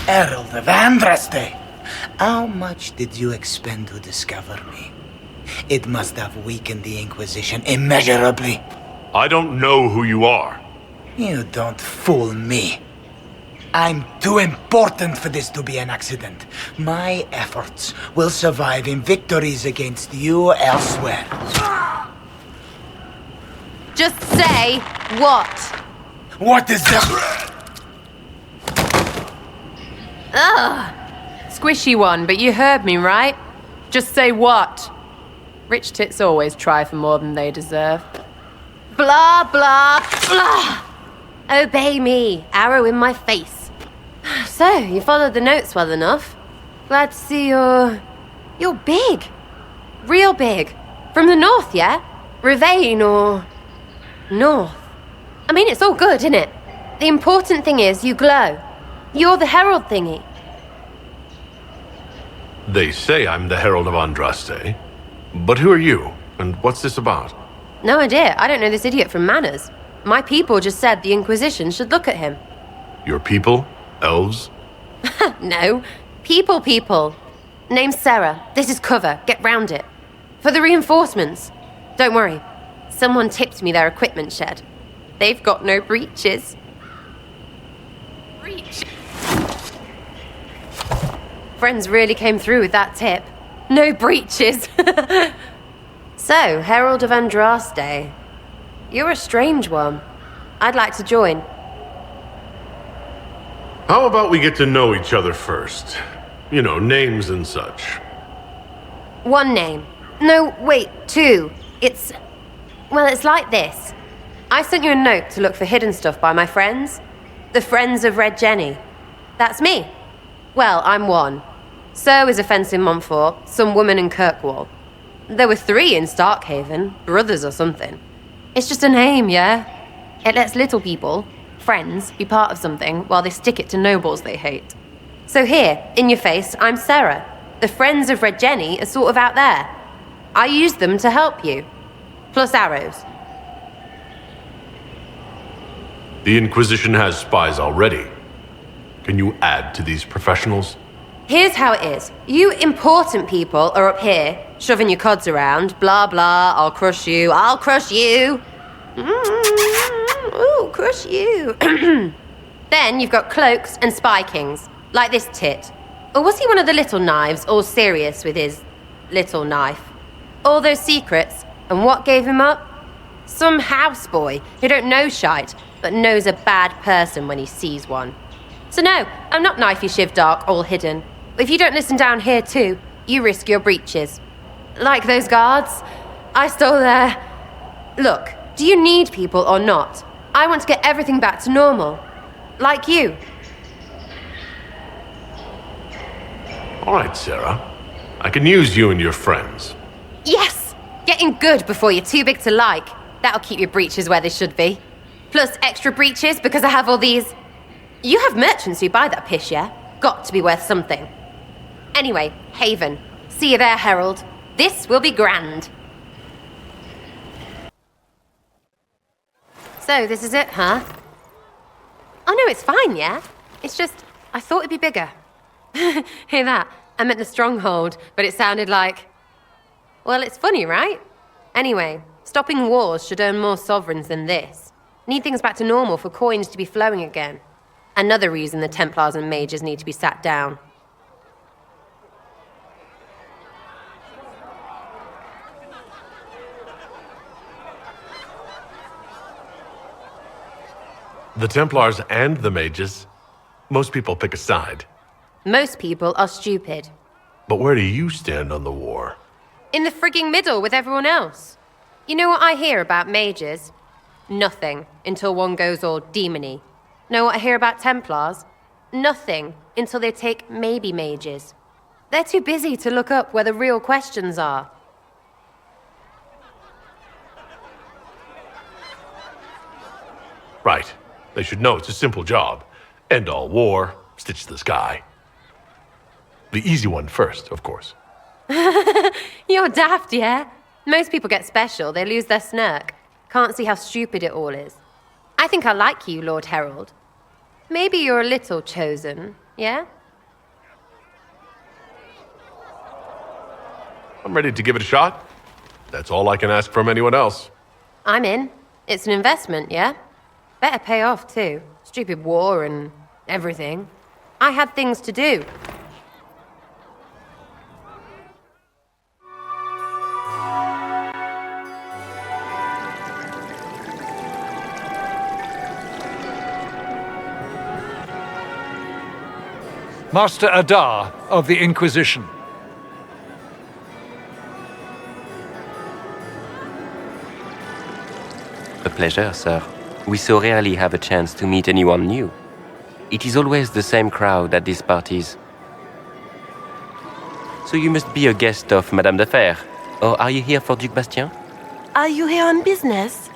Herald of Andraste! How much did you expend to discover me? It must have weakened the Inquisition immeasurably. I don't know who you are. You don't fool me. I'm too important for this to be an accident. My efforts will survive in victories against you elsewhere. Just say what? What is that? Ugh! Squishy one, but you heard me, right? Just say what? Rich tits always try for more than they deserve. Blah, blah, blah! Obey me, arrow in my face. So, you followed the notes well enough. Glad to see you're big. Real big. From the north, yeah? Ravane or... north. I mean, it's all good, isn't it? The important thing is you glow. You're the herald thingy. They say I'm the Herald of Andraste. But who are you? And what's this about? No idea. I don't know this idiot from Manners. My people just said the Inquisition should look at him. Your people? Elves? No. People. Name's Sarah. This is cover. Get round it. For the reinforcements. Don't worry. Someone tipped me their equipment shed. They've got no breaches. Breach? Friends really came through with that tip. No breaches. So, Herald of Andraste. You're a strange one. I'd like to join. How about we get to know each other first? You know, names and such. One name. No, wait, two. It's like this. I sent you a note to look for hidden stuff by my friends. The Friends of Red Jenny. That's me. Well, I'm one. So is a fence in Montfort, some woman in Kirkwall. There were 3 in Starkhaven, brothers or something. It's just a name, yeah? It lets little people, friends, be part of something while they stick it to nobles they hate. So here, in your face, I'm Sarah. The Friends of Red Jenny are sort of out there. I use them to help you. Plus arrows. The Inquisition has spies already. Can you add to these professionals? Here's how it is. You important people are up here, shoving your cods around. Blah, blah, I'll crush you. Ooh, crush you. Then you've got cloaks and spy kings, like this tit. Or was he one of the little knives, all serious with his little knife? All those secrets, and what gave him up? Some houseboy who don't know shite, but knows a bad person when he sees one. So no, I'm not knifey shiv dark, all hidden. If you don't listen down here too, you risk your breeches. Like those guards, I stole their... Look, do you need people or not? I want to get everything back to normal. Like you. All right, Sarah. I can use you and your friends. Yes! Getting good before you're too big to like. That'll keep your breeches where they should be. Plus extra breeches because I have all these... You have merchants who buy that piss, yeah? Got to be worth something. Anyway, Haven. See you there, Herald. This will be grand. So, this is it, huh? Oh no, it's fine, yeah? It's just, I thought it'd be bigger. Hear that? I meant the stronghold, but it sounded like... Well, it's funny, right? Anyway, stopping wars should earn more sovereigns than this. Need things back to normal for coins to be flowing again. Another reason the Templars and Mages need to be sat down. The Templars and the Mages. Most people pick a side. Most people are stupid. But where do you stand on the war? In the frigging middle with everyone else. You know what I hear about mages? Nothing, until one goes all demony. Know what I hear about Templars? Nothing, until they take maybe mages. They're too busy to look up where the real questions are. Right. They should know it's a simple job. End all war, stitch the sky. The easy one first, of course. You're daft, yeah? Most people get special, they lose their snark. Can't see how stupid it all is. I think I like you, Lord Herald. Maybe you're a little chosen, yeah? I'm ready to give it a shot. That's all I can ask from anyone else. I'm in. It's an investment, yeah? Better pay off, too. Stupid war and everything. I had things to do. Master Adar of the Inquisition. A pleasure, sir. We so rarely have a chance to meet anyone new. It is always the same crowd at these parties. So you must be a guest of Madame de Fer, or are you here for Duc Bastien? Are you here on business?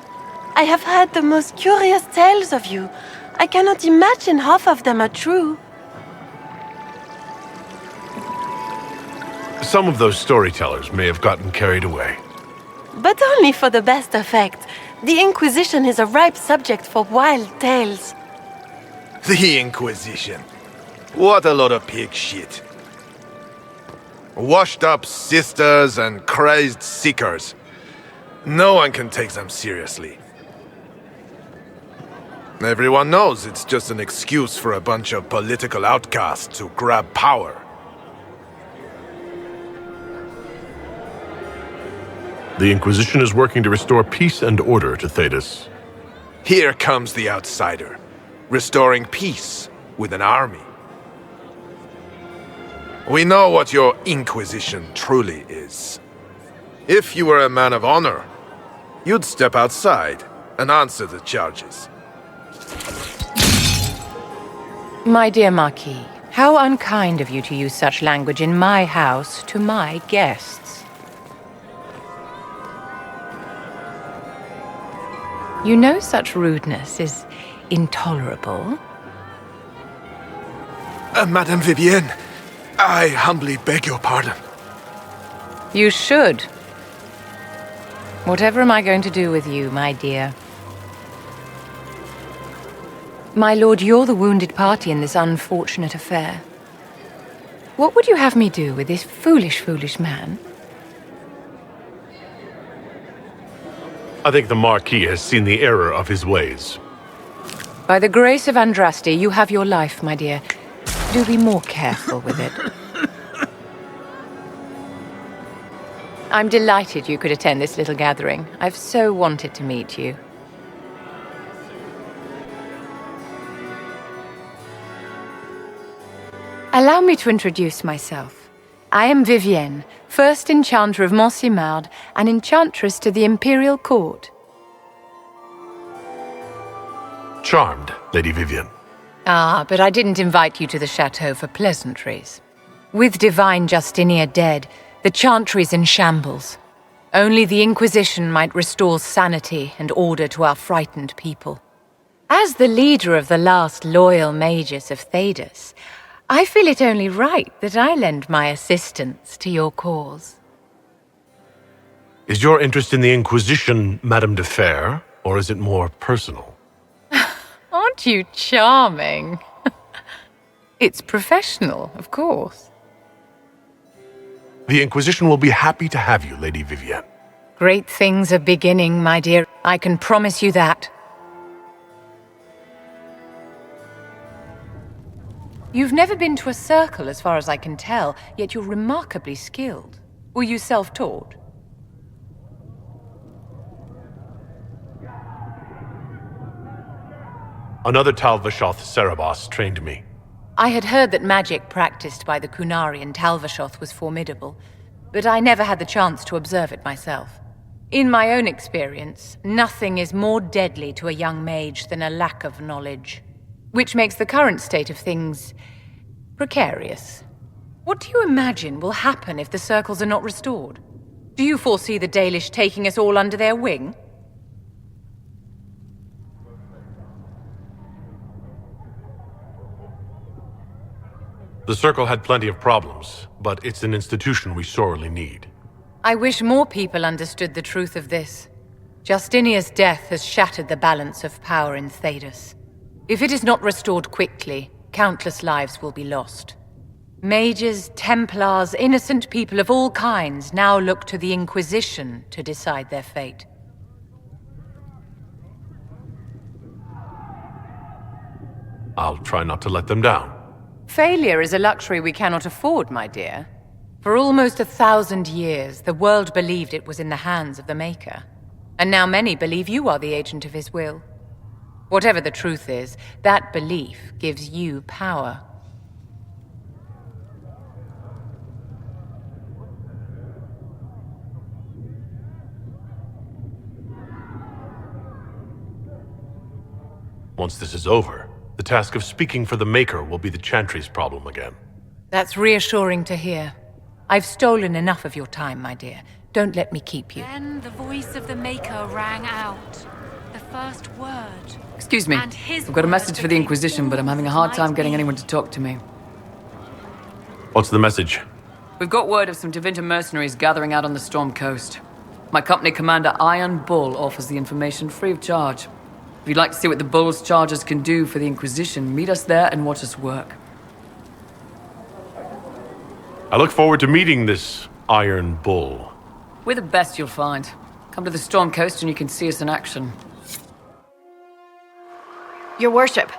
I have heard the most curious tales of you. I cannot imagine half of them are true. Some of those storytellers may have gotten carried away. But only for the best effect. The Inquisition is a ripe subject for wild tales. The Inquisition. What a lot of pig shit. Washed up sisters and crazed seekers. No one can take them seriously. Everyone knows it's just an excuse for a bunch of political outcasts to grab power. The Inquisition is working to restore peace and order to Thedas. Here comes the outsider, restoring peace with an army. We know what your Inquisition truly is. If you were a man of honor, you'd step outside and answer the charges. My dear Marquis, how unkind of you to use such language in my house to my guests. You know such rudeness is intolerable. Madame Vivienne, I humbly beg your pardon. You should. Whatever am I going to do with you, my dear? My lord, you're the wounded party in this unfortunate affair. What would you have me do with this foolish, foolish man? I think the Marquis has seen the error of his ways. By the grace of Andraste, you have your life, my dear. Do be more careful with it. I'm delighted you could attend this little gathering. I've so wanted to meet you. Allow me to introduce myself. I am Vivienne, first Enchanter of Montsimard and Enchantress to the Imperial Court. Charmed, Lady Vivienne. Ah, but I didn't invite you to the chateau for pleasantries. With Divine Justinia dead, the Chantry's in shambles. Only the Inquisition might restore sanity and order to our frightened people. As the leader of the last loyal mages of Thedas, I feel it only right that I lend my assistance to your cause. Is your interest in the Inquisition, Madame de Fer, or is it more personal? Aren't you charming? It's professional, of course. The Inquisition will be happy to have you, Lady Vivienne. Great things are beginning, my dear. I can promise you that. You've never been to a circle, as far as I can tell, yet you're remarkably skilled. Were you self-taught? Another Talvashoth Cerebos trained me. I had heard that magic practiced by the Kunari in Talvashoth was formidable, but I never had the chance to observe it myself. In my own experience, nothing is more deadly to a young mage than a lack of knowledge, which makes the current state of things precarious. What do you imagine will happen if the circles are not restored? Do you foresee the Dalish taking us all under their wing? The Circle had plenty of problems, but it's an institution we sorely need. I wish more people understood the truth of this. Justinia's death has shattered the balance of power in Thedas. If it is not restored quickly, countless lives will be lost. Mages, Templars, innocent people of all kinds now look to the Inquisition to decide their fate. I'll try not to let them down. Failure is a luxury we cannot afford, my dear. For almost 1,000 years, the world believed it was in the hands of the Maker. And now many believe you are the agent of his will. Whatever the truth is, that belief gives you power. Once this is over, the task of speaking for the Maker will be the Chantry's problem again. That's reassuring to hear. I've stolen enough of your time, my dear. Don't let me keep you. Then the voice of the Maker rang out. The first word. Excuse me. And his I've got a word message for the became Inquisition, but I'm having a all hard that time might getting be. anyone to talk to me. What's the message? We've got word of some Tevinter mercenaries gathering out on the Storm Coast. My company commander, Iron Bull, offers the information free of charge. If you'd like to see what the Bull's charges can do for the Inquisition, meet us there and watch us work. I look forward to meeting this Iron Bull. We're the best you'll find. Come to the Storm Coast and you can see us in action. Your worship,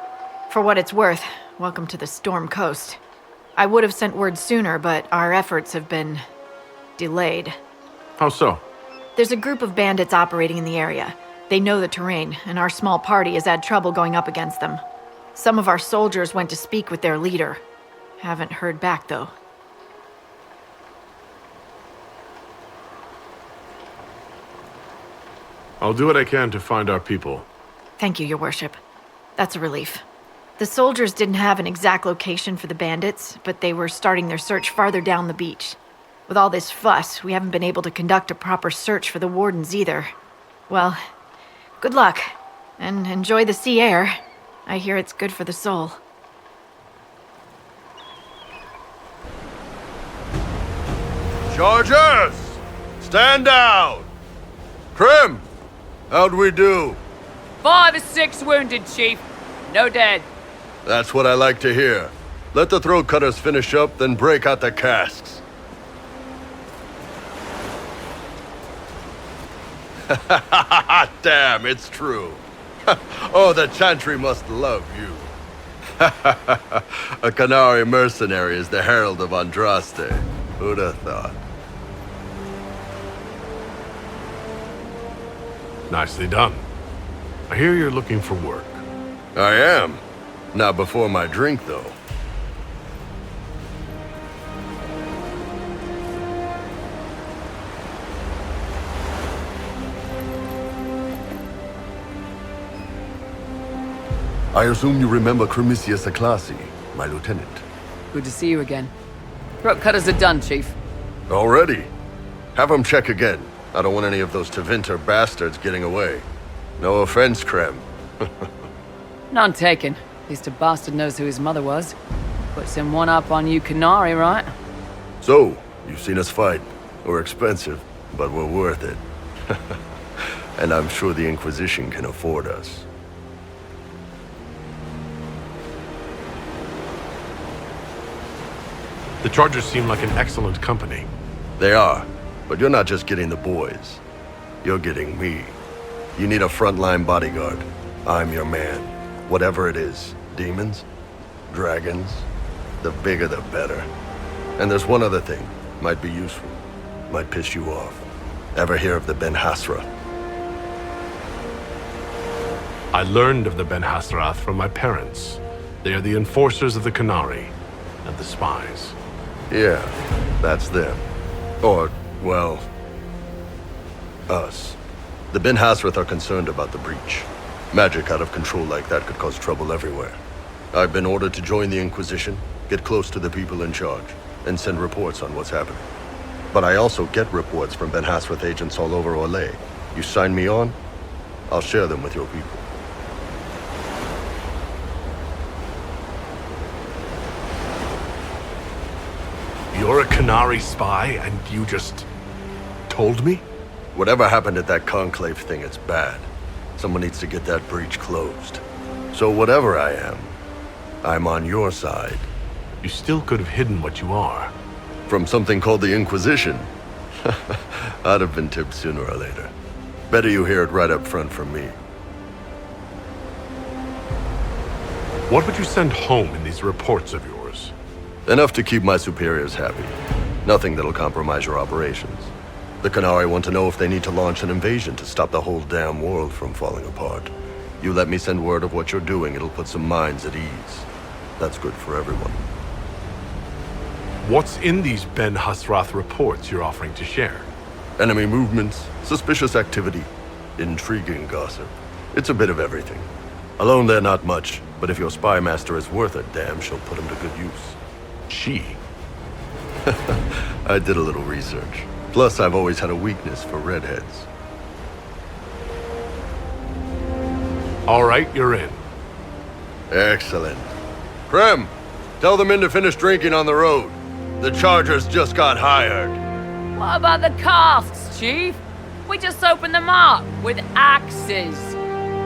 for what it's worth, welcome to the Storm Coast. I would have sent word sooner, but our efforts have been delayed. How so? There's a group of bandits operating in the area. They know the terrain, and our small party has had trouble going up against them. Some of our soldiers went to speak with their leader. Haven't heard back, though. I'll do what I can to find our people. Thank you, Your Worship. That's a relief. The soldiers didn't have an exact location for the bandits, but they were starting their search farther down the beach. With all this fuss, we haven't been able to conduct a proper search for the wardens either. Well, good luck, and enjoy the sea air. I hear it's good for the soul. Chargers! Stand down! Krim! How'd we do? 5 or 6 wounded, Chief. No dead. That's what I like to hear. Let the throat cutters finish up, then break out the casks. Damn, it's true. Oh, the Chantry must love you. A Canary mercenary is the herald of Andraste. Who'd have thought? Nicely done. I hear you're looking for work. I am. Not before my drink, though. I assume you remember Cremisius Aclassi, my lieutenant. Good to see you again. Throat cutters are done, Chief. Already? Have them check again. I don't want any of those Tevinter bastards getting away. No offense, Krem. None taken. At least a bastard knows who his mother was. Puts him one up on you Canary, right? So, you've seen us fight. We're expensive, but we're worth it. And I'm sure the Inquisition can afford us. The Chargers seem like an excellent company. They are, but you're not just getting the boys. You're getting me. You need a frontline bodyguard. I'm your man. Whatever it is. Demons? Dragons? The bigger the better. And there's one other thing. Might be useful. Might piss you off. Ever hear of the Ben Hasrath? I learned of the Ben Hasrath from my parents. They are the enforcers of the Canary and the spies. Yeah, that's them. Or, well, us. The Ben Hasrath are concerned about the breach. Magic out of control like that could cause trouble everywhere. I've been ordered to join the Inquisition, get close to the people in charge, and send reports on what's happening. But I also get reports from Ben Hasrath agents all over Orlais. You sign me on, I'll share them with your people. You're a Canary spy, and you just told me? Whatever happened at that conclave thing, it's bad. Someone needs to get that breach closed. So whatever I am, I'm on your side. You still could have hidden what you are. From something called the Inquisition. I'd have been tipped sooner or later. Better you hear it right up front from me. What would you send home in these reports of yours? Enough to keep my superiors happy. Nothing that'll compromise your operations. The Qunari want to know if they need to launch an invasion to stop the whole damn world from falling apart. You let me send word of what you're doing, it'll put some minds at ease. That's good for everyone. What's in these Ben Hasrath reports you're offering to share? Enemy movements, suspicious activity, intriguing gossip. It's a bit of everything. Alone they're not much, but if your spy master is worth a damn, she'll put him to good use. She? I did a little research. Plus, I've always had a weakness for redheads. All right, you're in. Excellent. Krem, tell the men to finish drinking on the road. The Chargers just got hired. What about the casks, Chief? We just opened them up with axes.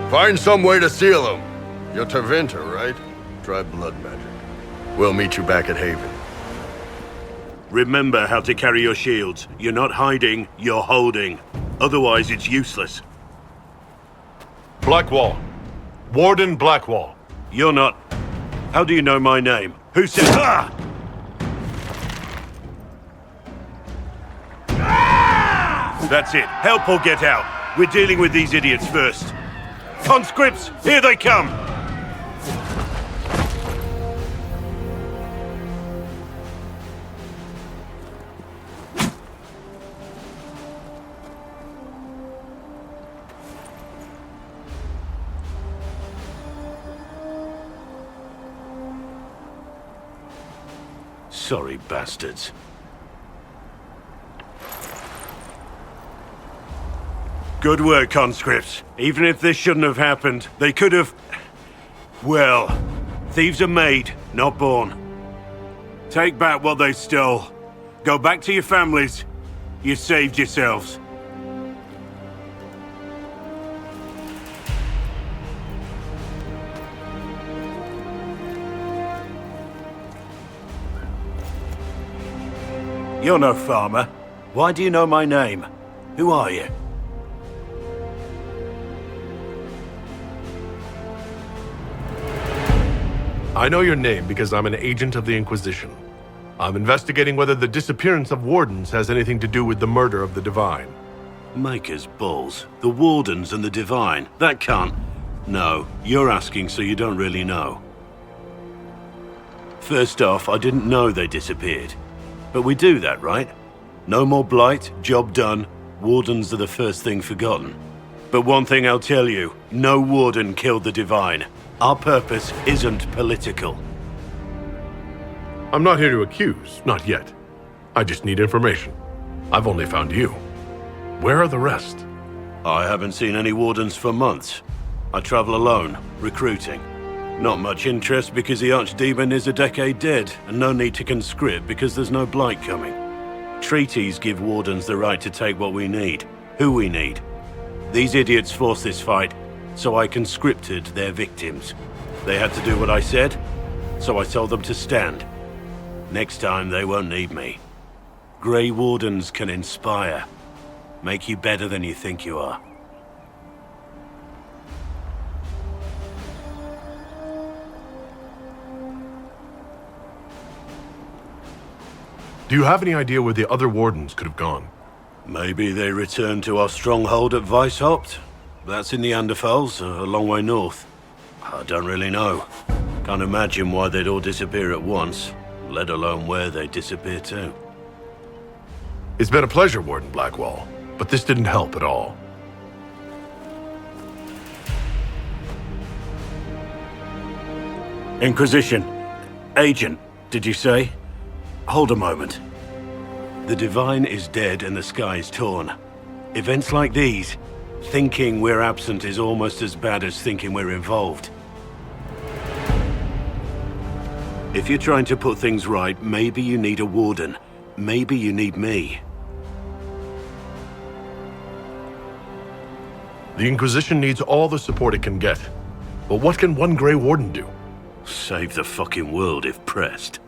Find some way to seal them. You're Tevinter, right? Try blood magic. We'll meet you back at Haven. Remember how to carry your shields. You're not hiding, you're holding. Otherwise, it's useless. Blackwall. Warden Blackwall. You're not... How do you know my name? Who said... Ah! That's it. Help or get out. We're dealing with these idiots first. Conscripts, here they come! Sorry, bastards. Good work, conscripts. Even if this shouldn't have happened, they could have... Well, thieves are made, not born. Take back what they stole. Go back to your families. You saved yourselves. You're no farmer. Why do you know my name? Who are you? I know your name because I'm an agent of the Inquisition. I'm investigating whether the disappearance of Wardens has anything to do with the murder of the Divine. Maker's balls. The Wardens and the Divine. That can't... No, you're asking so you don't really know. First off, I didn't know they disappeared. But we do that, right? No more blight, job done. Wardens are the first thing forgotten. But one thing I'll tell you, no Warden killed the Divine. Our purpose isn't political. I'm not here to accuse, not yet. I just need information. I've only found you. Where are the rest? I haven't seen any Wardens for months. I travel alone, recruiting. Not much interest because the Archdemon is a decade dead, and no need to conscript because there's no blight coming. Treaties give Wardens the right to take what we need, who we need. These idiots forced this fight, so I conscripted their victims. They had to do what I said, so I told them to stand. Next time they won't need me. Grey Wardens can inspire, make you better than you think you are. Do you have any idea where the other Wardens could have gone? Maybe they returned to our stronghold at Weishaupt. That's in the Anderfels, a long way north. I don't really know. Can't imagine why they'd all disappear at once, let alone where they'd disappear to. It's been a pleasure, Warden Blackwall, but this didn't help at all. Inquisition. Agent, did you say? Hold a moment. The Divine is dead and the sky is torn. Events like these, thinking we're absent is almost as bad as thinking we're involved. If you're trying to put things right, maybe you need a Warden. Maybe you need me. The Inquisition needs all the support it can get. But what can one Grey Warden do? Save the fucking world if pressed.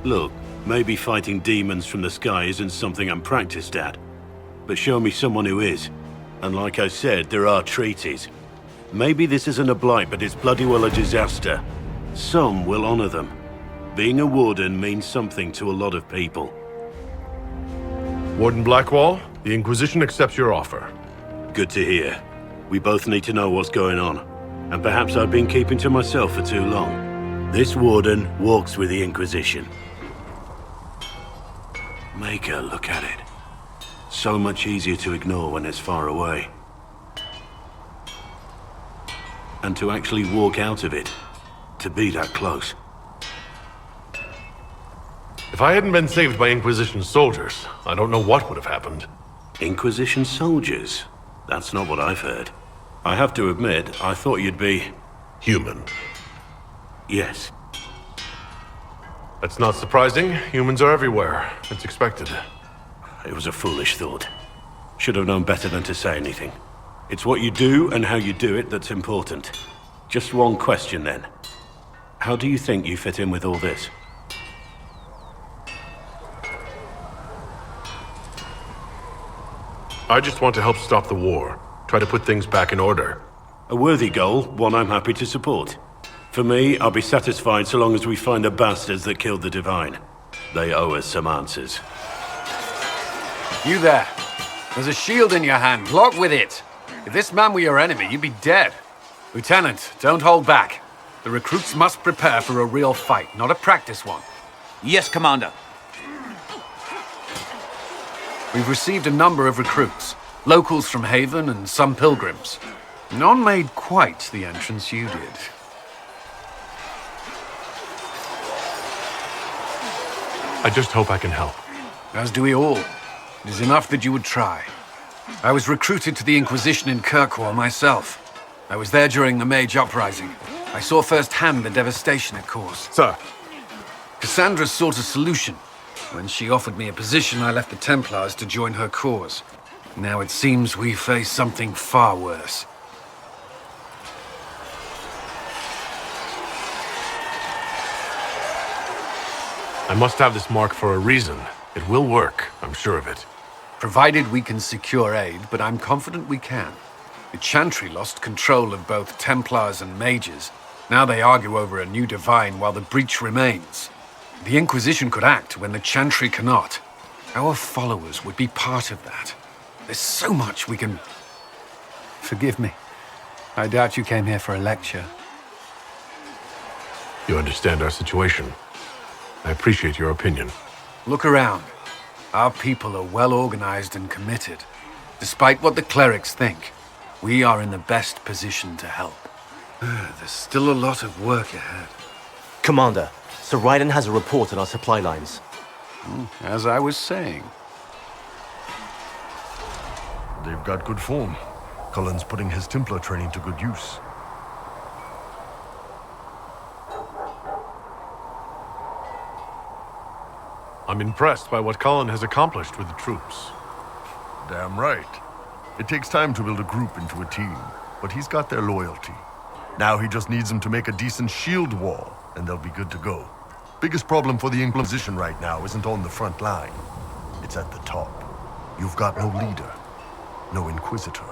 Look, maybe fighting demons from the sky isn't something I'm practiced at. But show me someone who is. And like I said, there are treaties. Maybe this isn't a blight, but it's bloody well a disaster. Some will honor them. Being a warden means something to a lot of people. Warden Blackwall, the Inquisition accepts your offer. Good to hear. We both need to know what's going on. And perhaps I've been keeping to myself for too long. This warden walks with the Inquisition. Make her look at it. So much easier to ignore when it's far away. And to actually walk out of it. To be that close. If I hadn't been saved by Inquisition soldiers, I don't know what would have happened. Inquisition soldiers? That's not what I've heard. I have to admit, I thought you'd be... human. Yes. That's not surprising. Humans are everywhere. It's expected. It was a foolish thought. Should have known better than to say anything. It's what you do and how you do it that's important. Just one question then. How do you think you fit in with all this? I just want to help stop the war. Try to put things back in order. A worthy goal, one I'm happy to support. For me, I'll be satisfied so long as we find the bastards that killed the Divine. They owe us some answers. You there. There's a shield in your hand. Log with it. If this man were your enemy, you'd be dead. Lieutenant, don't hold back. The recruits must prepare for a real fight, not a practice one. Yes, Commander. We've received a number of recruits. Locals from Haven and some pilgrims. None made quite the entrance you did. I just hope I can help. As do we all. It is enough that you would try. I was recruited to the Inquisition in Kirkwall myself. I was there during the Mage Uprising. I saw firsthand the devastation it caused. Sir. Cassandra sought a solution. When she offered me a position, I left the Templars to join her cause. Now it seems we face something far worse. I must have this mark for a reason. It will work, I'm sure of it. Provided we can secure aid, but I'm confident we can. The Chantry lost control of both Templars and Mages. Now they argue over a new Divine while the breach remains. The Inquisition could act when the Chantry cannot. Our followers would be part of that. There's so much we can... Forgive me. I doubt you came here for a lecture. You understand our situation. I appreciate your opinion. Look around. Our people are well organized and committed. Despite what the clerics think, we are in the best position to help. There's still a lot of work ahead. Commander, Sir Raiden has a report on our supply lines. As I was saying. They've got good form. Cullen's putting his Templar training to good use. I'm impressed by what Cullen has accomplished with the troops. Damn right. It takes time to build a group into a team, but he's got their loyalty. Now he just needs them to make a decent shield wall, and they'll be good to go. Biggest problem for the Inquisition right now isn't on the front line. It's at the top. You've got no leader, no Inquisitor.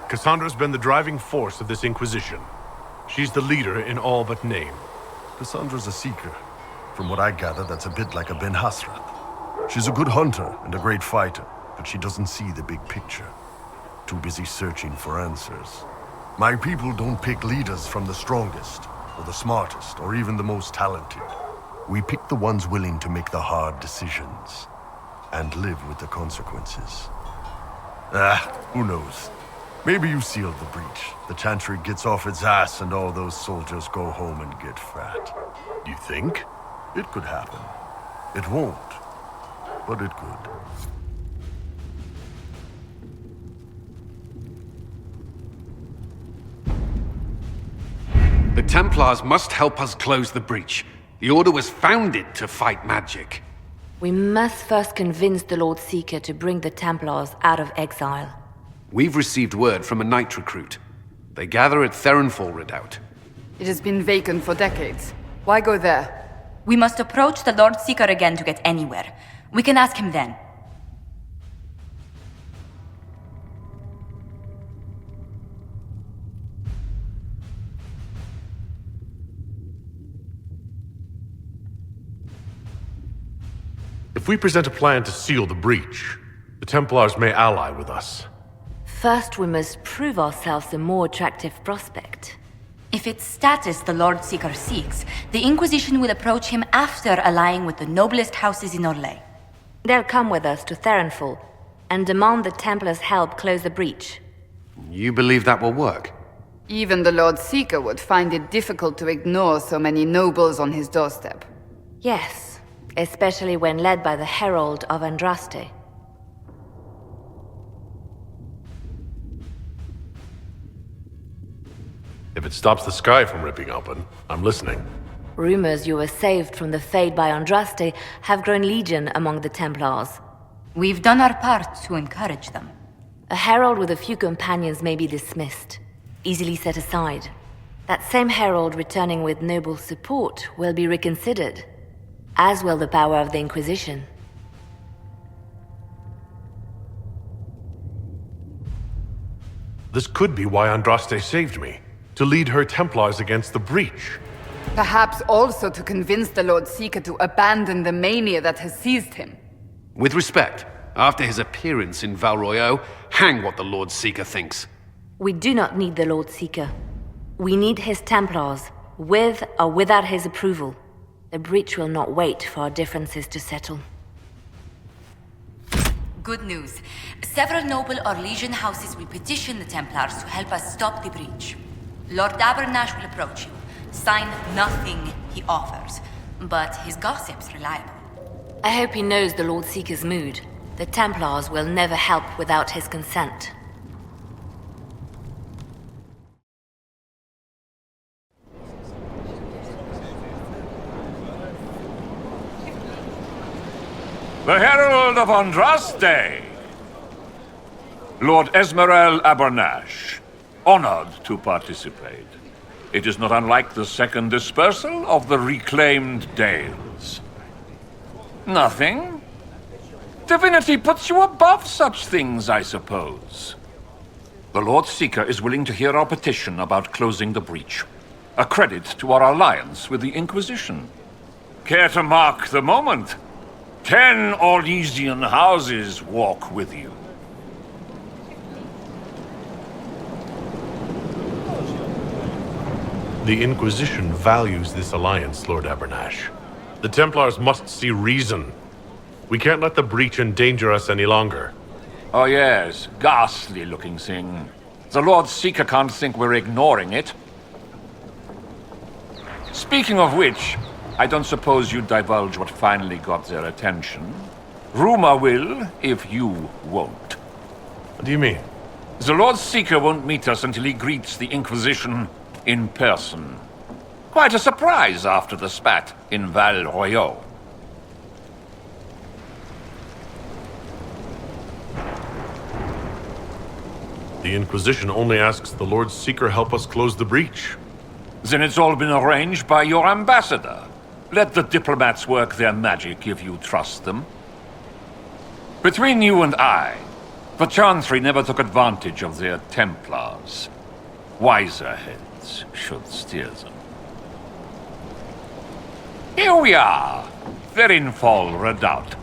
Cassandra's been the driving force of this Inquisition. She's the leader in all but name. Cassandra's a seeker. From what I gather, that's a bit like a Ben Hasrath. She's a good hunter and a great fighter, but she doesn't see the big picture. Too busy searching for answers. My people don't pick leaders from the strongest, or the smartest, or even the most talented. We pick the ones willing to make the hard decisions, and live with the consequences. Who knows? Maybe you sealed the breach. The Chantry gets off its ass and all those soldiers go home and get fat. You think? It could happen. It won't, but it could. The Templars must help us close the breach. The Order was founded to fight magic. We must first convince the Lord Seeker to bring the Templars out of exile. We've received word from a Knight recruit. They gather at Theronfall Redoubt. It has been vacant for decades. Why go there? We must approach the Lord Seeker again to get anywhere. We can ask him then. If we present a plan to seal the breach, the Templars may ally with us. First, we must prove ourselves a more attractive prospect. If it's status the Lord Seeker seeks, the Inquisition will approach him after allying with the noblest houses in Orlais. They'll come with us to Theronfall and demand the Templars help close the breach. You believe that will work? Even the Lord Seeker would find it difficult to ignore so many nobles on his doorstep. Yes, especially when led by the Herald of Andraste. If it stops the sky from ripping open, I'm listening. Rumors you were saved from the fate by Andraste have grown legion among the Templars. We've done our part to encourage them. A herald with a few companions may be dismissed, easily set aside. That same herald returning with noble support will be reconsidered, as will the power of the Inquisition. This could be why Andraste saved me. To lead her Templars against the breach. Perhaps also to convince the Lord Seeker to abandon the mania that has seized him. With respect, after his appearance in Val Royeaux, hang what the Lord Seeker thinks. We do not need the Lord Seeker. We need his Templars, with or without his approval. The breach will not wait for our differences to settle. Good news. Several noble or legion houses will petition the Templars to help us stop the breach. Lord Abernash will approach you. Sign nothing he offers, but his gossip's reliable. I hope he knows the Lord Seeker's mood. The Templars will never help without his consent. The Herald of Andraste! Lord Esmerel Abernash. Honored to participate. It is not unlike the second dispersal of the reclaimed Dales. Nothing? Divinity puts you above such things, I suppose. The Lord Seeker is willing to hear our petition about closing the breach. A credit to our alliance with the Inquisition. Care to mark the moment? 10 Orlesian houses walk with you. The Inquisition values this alliance, Lord Abernash. The Templars must see reason. We can't let the breach endanger us any longer. Oh yes, ghastly-looking thing. The Lord Seeker can't think we're ignoring it. Speaking of which, I don't suppose you'd divulge what finally got their attention. Rumor will, if you won't. What do you mean? The Lord Seeker won't meet us until he greets the Inquisition in person. Quite a surprise after the spat in Val Royeaux. The Inquisition only asks the Lord Seeker help us close the breach. Then it's all been arranged by your ambassador. Let the diplomats work their magic if you trust them. Between you and I, the Chantry never took advantage of their Templars. Wiser heads should steer them. Here we are, Therinfall Redoubt.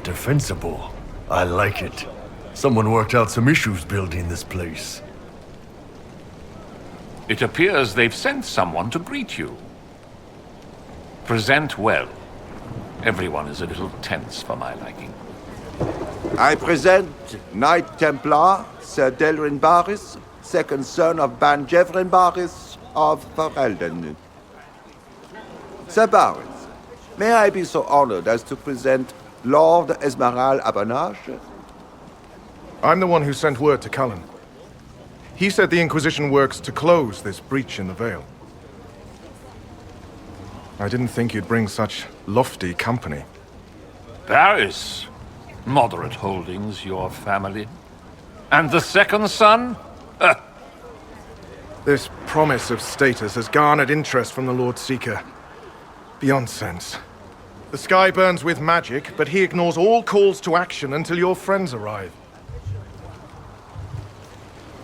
Defensible. I like it. Someone worked out some issues building this place. It appears they've sent someone to greet you. Present well. Everyone is a little tense for my liking. I present Knight Templar, Sir Delrin Barris, second son of Ban Jevrin Barris of Ferelden. Sir Barris, may I be so honored as to present Lord Esmerel Abernash? I'm the one who sent word to Cullen. He said the Inquisition works to close this breach in the Vale. I didn't think you'd bring such lofty company. Barris? Moderate holdings, your family. And the second son? This promise of status has garnered interest from the Lord Seeker. Beyond sense. The sky burns with magic, but he ignores all calls to action until your friends arrive.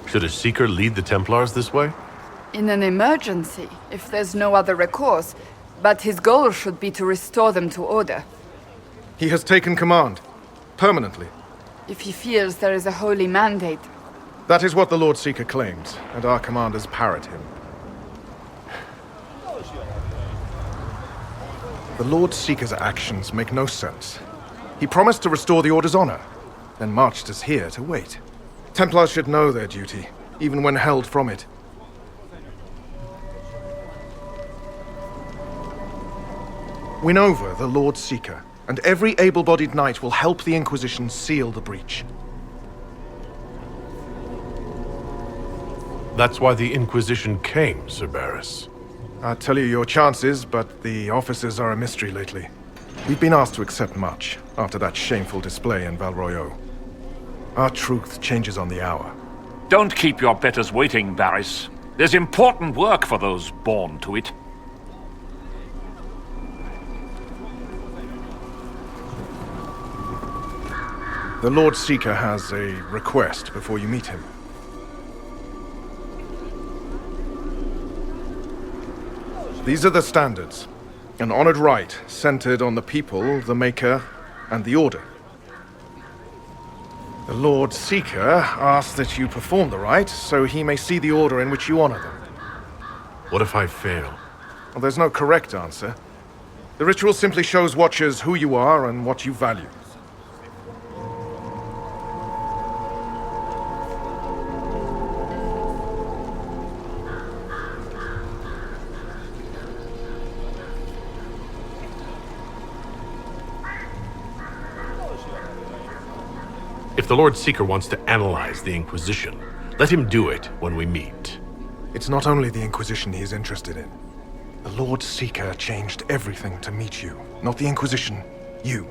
Should a Seeker lead the Templars this way? In an emergency, if there's no other recourse. But his goal should be to restore them to order. He has taken command. Permanently. If he feels there is a holy mandate. That is what the Lord Seeker claims, and our commanders parrot him. The Lord Seeker's actions make no sense. He promised to restore the Order's honor, then marched us here to wait. Templars should know their duty, even when held from it. Win over the Lord Seeker, and every able-bodied knight will help the Inquisition seal the breach. That's why the Inquisition came, Sir Barris. I'd tell you your chances, but the officers are a mystery lately. We've been asked to accept much, after that shameful display in Val Royeaux. Our truth changes on the hour. Don't keep your betters waiting, Barris. There's important work for those born to it. The Lord Seeker has a request before you meet him. These are the standards. An honored right centered on the people, the Maker, and the Order. The Lord Seeker asks that you perform the rite so he may see the order in which you honor them. What if I fail? Well, there's no correct answer. The ritual simply shows Watchers who you are and what you value. If the Lord Seeker wants to analyze the Inquisition, let him do it when we meet. It's not only the Inquisition he is interested in. The Lord Seeker changed everything to meet you. Not the Inquisition. You.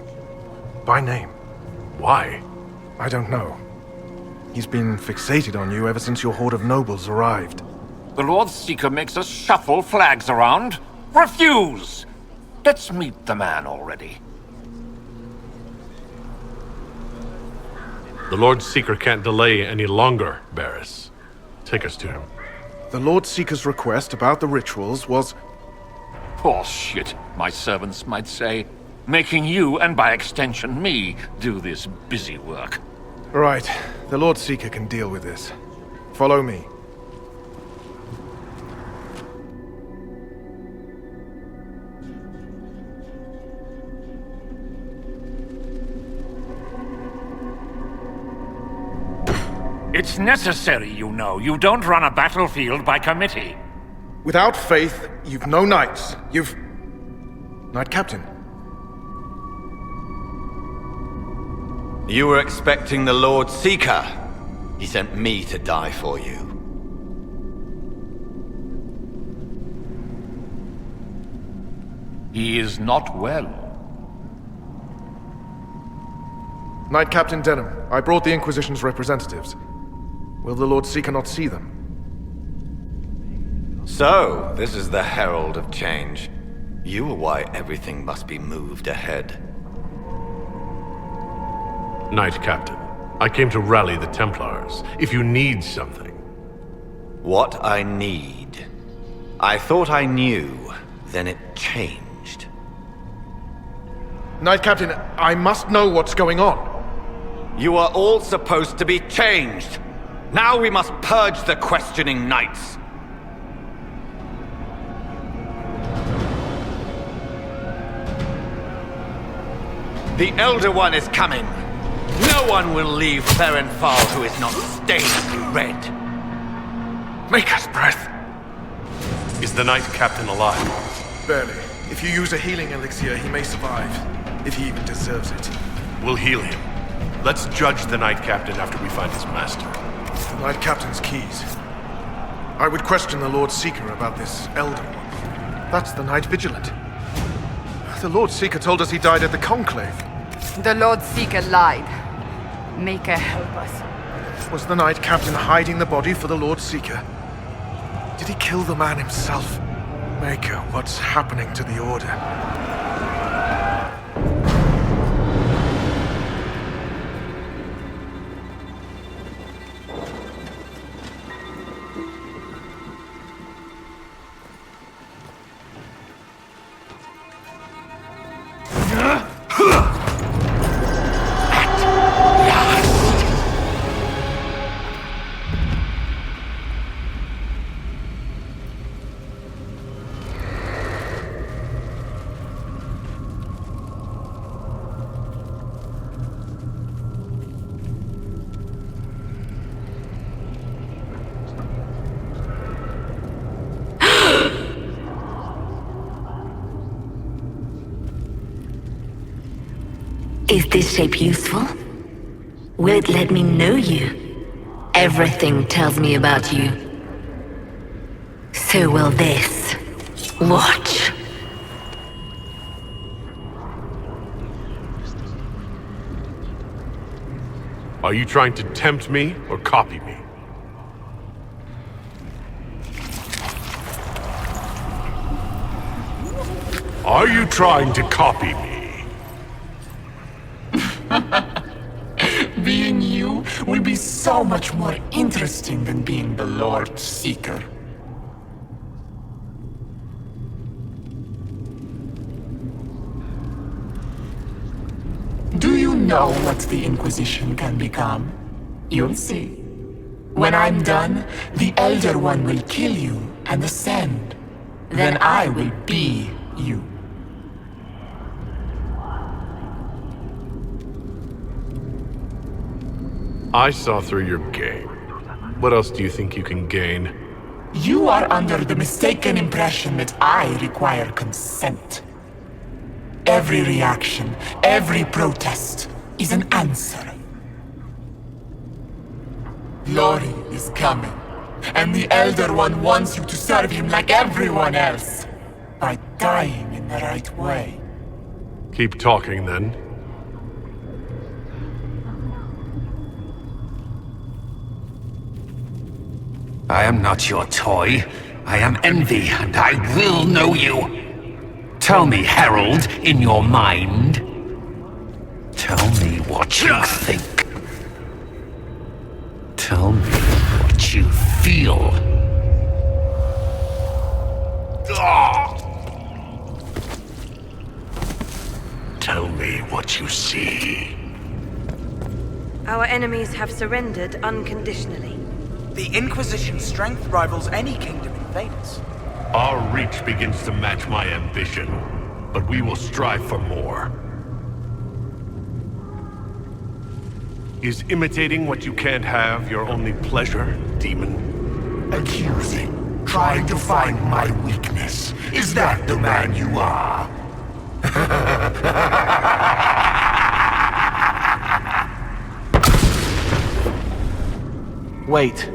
By name. Why? I don't know. He's been fixated on you ever since your horde of nobles arrived. The Lord Seeker makes us shuffle flags around. Refuse! Let's meet the man already. The Lord Seeker can't delay any longer, Barris. Take us to him. The Lord Seeker's request about the rituals was... Poor shit, my servants might say. Making you, and by extension me, do this busy work. Right. The Lord Seeker can deal with this. Follow me. It's necessary, you know. You don't run a battlefield by committee. Without faith, you've no knights. You've... Knight Captain. You were expecting the Lord Seeker. He sent me to die for you. He is not well. Knight Captain Denham, I brought the Inquisition's representatives. Will the Lord Seeker not see them? So, this is the herald of change. You are why everything must be moved ahead. Knight Captain, I came to rally the Templars. If you need something... What I need. I thought I knew, then it changed. Knight Captain, I must know what's going on. You are all supposed to be changed. Now we must purge the questioning knights. The Elder One is coming. No one will leave Ferenfal who is not stained red. Maker's breath. Is the Knight Captain alive? Barely. If you use a healing elixir, he may survive. If he even deserves it. We'll heal him. Let's judge the Knight Captain after we find his master. The Knight Captain's keys. I would question the Lord Seeker about this Elder One. That's the Knight Vigilant. The Lord Seeker told us he died at the Conclave. The Lord Seeker lied. Maker, help us. Was the Knight Captain hiding the body for the Lord Seeker? Did he kill the man himself? Maker, what's happening to the Order? Is this shape useful? Will it let me know you? Everything tells me about you. So will this. Watch. Are you trying to tempt me or copy me? Are you trying to copy me? Being you will be so much more interesting than being the Lord Seeker. Do you know what the Inquisition can become? You'll see. When I'm done, the Elder One will kill you and ascend. Then I will be you. I saw through your game. What else do you think you can gain? You are under the mistaken impression that I require consent. Every reaction, every protest is an answer. Lori is coming, and the Elder One wants you to serve him like everyone else, by dying in the right way. Keep talking, then. I am not your toy. I am Envy, and I will know you. Tell me, Herald, in your mind. Tell me what you think. Tell me what you feel. Tell me what you see. Our enemies have surrendered unconditionally. The Inquisition's strength rivals any kingdom in Venus. Our reach begins to match my ambition, but we will strive for more. Is imitating what you can't have your only pleasure, demon? Accusing, trying to find my weakness. Is that the man you are? Wait.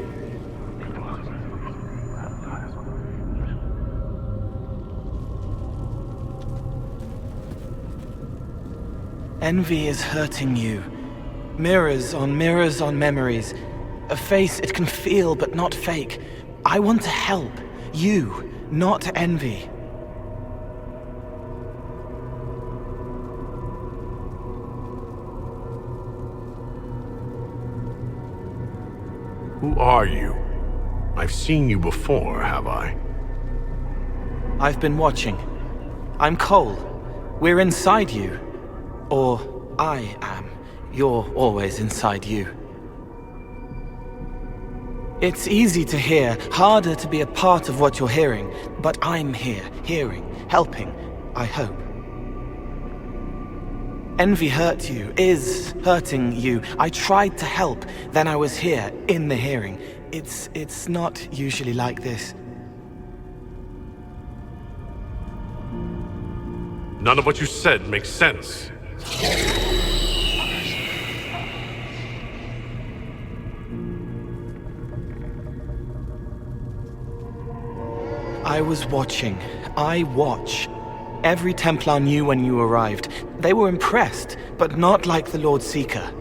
Envy is hurting you. Mirrors on memories. A face it can feel but not fake. I want to help. You, not Envy. Who are you? I've seen you before, have I? I've been watching. I'm Cole. We're inside you. Or I am. You're always inside you. It's easy to hear, harder to be a part of what you're hearing. But I'm here, hearing, helping, I hope. Envy hurt you, is hurting you. I tried to help, then I was here, in the hearing. It's not usually like this. None of what you said makes sense. I was watching. I watch. Every Templar knew when you arrived. They were impressed, but not like the Lord Seeker.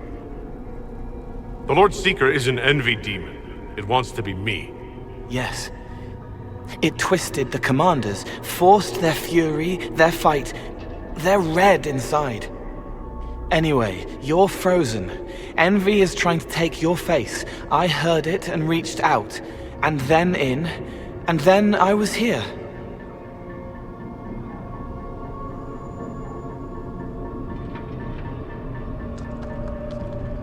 The Lord Seeker is an envy demon. It wants to be me. Yes. It twisted the commanders, forced their fury, their fight. They're red inside. Anyway, you're frozen. Envy is trying to take your face. I heard it and reached out. And then in. And then I was here.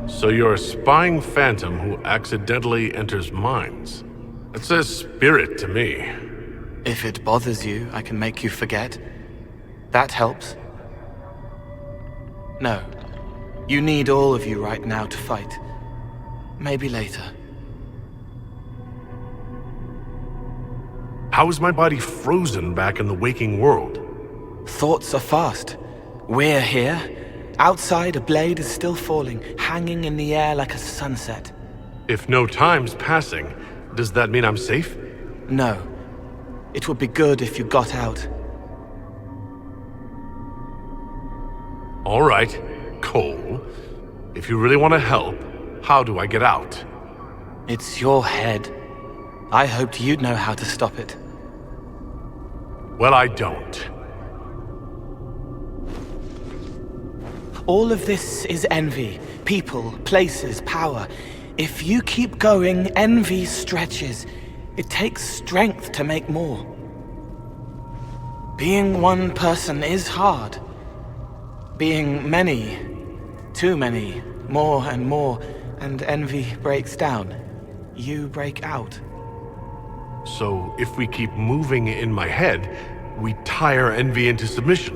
So you're a spying phantom who accidentally enters minds. It says spirit to me. If it bothers you, I can make you forget. That helps. No. You need all of you right now to fight. Maybe later. How is my body frozen back in the waking world? Thoughts are fast. We're here. Outside, a blade is still falling, hanging in the air like a sunset. If no time's passing, does that mean I'm safe? No. It would be good if you got out. All right, Cole. If you really want to help, how do I get out? It's your head. I hoped you'd know how to stop it. Well, I don't. All of this is envy. People, places, power. If you keep going, envy stretches. It takes strength to make more. Being one person is hard. Being many, too many, more and more, and envy breaks down. You break out. So if we keep moving in my head, we tire envy into submission.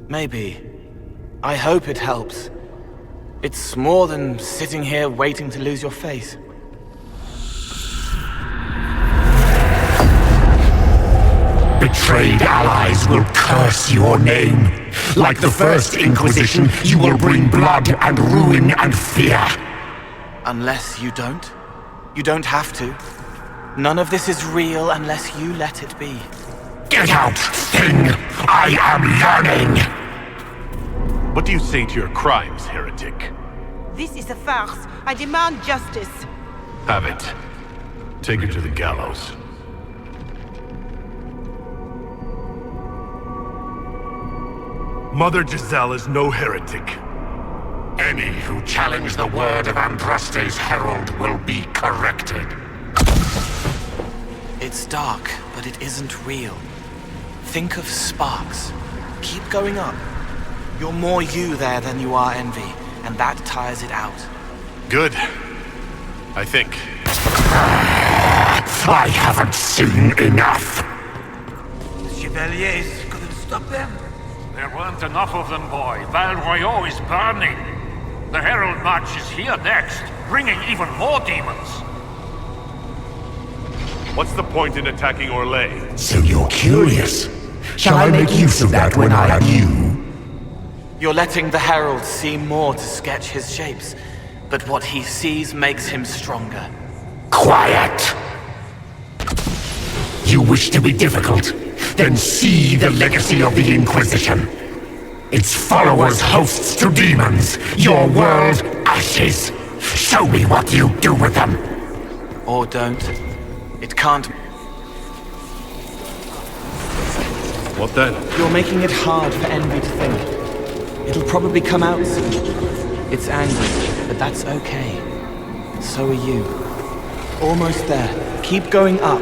Maybe. I hope it helps. It's more than sitting here waiting to lose your face. Betrayed allies will curse your name. Like the first Inquisition, you will bring blood and ruin and fear. Unless you don't. You don't have to. None of this is real unless you let it be. Get out, thing! I am yearning! What do you say to your crimes, heretic? This is a farce. I demand justice. Have it. Take her to the gallows. Mother Giselle is no heretic. Any who challenge the word of Andraste's herald will be corrected. It's dark, but it isn't real. Think of sparks. Keep going up. You're more you there than you are envy, and that tires it out. Good. I think. I haven't seen enough. The Chevaliers couldn't stop them? There weren't enough of them, boy. Val Royaux is burning. The Herald March is here next, bringing even more demons. What's the point in attacking Orlais? So you're curious. Shall I make use of that when I am you? You're letting the Herald see more to sketch his shapes, but what he sees makes him stronger. Quiet! You wish to be difficult? Then see the legacy of the Inquisition. Its followers hosts to demons, your world ashes. Show me what you do with them. Or don't. It can't. What then? You're making it hard for envy to think. It'll probably come out soon. It's angry, but that's okay. So are you. Almost there. Keep going up.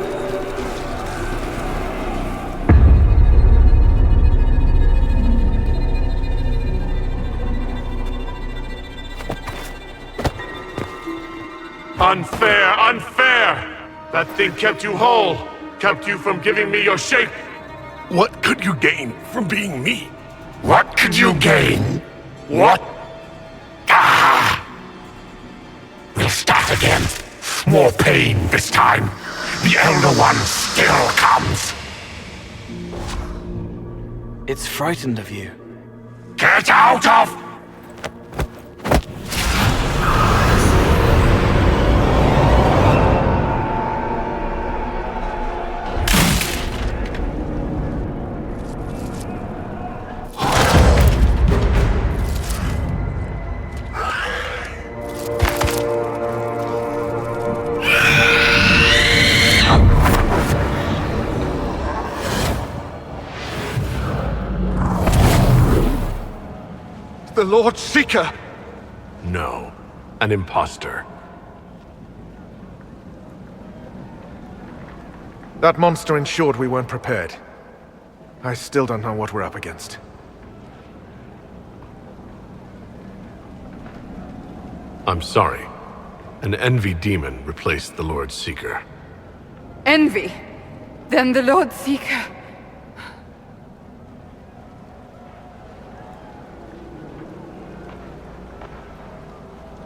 Unfair! Unfair! That thing kept you whole. Kept you from giving me your shape. What could you gain from being me? What could you gain? What? Ah! We'll start again. More pain this time. The Elder One still comes. It's frightened of you. Get out of... Lord Seeker! No, an imposter. That monster ensured we weren't prepared. I still don't know what we're up against. I'm sorry. An envy demon replaced the Lord Seeker. Envy? Then the Lord Seeker.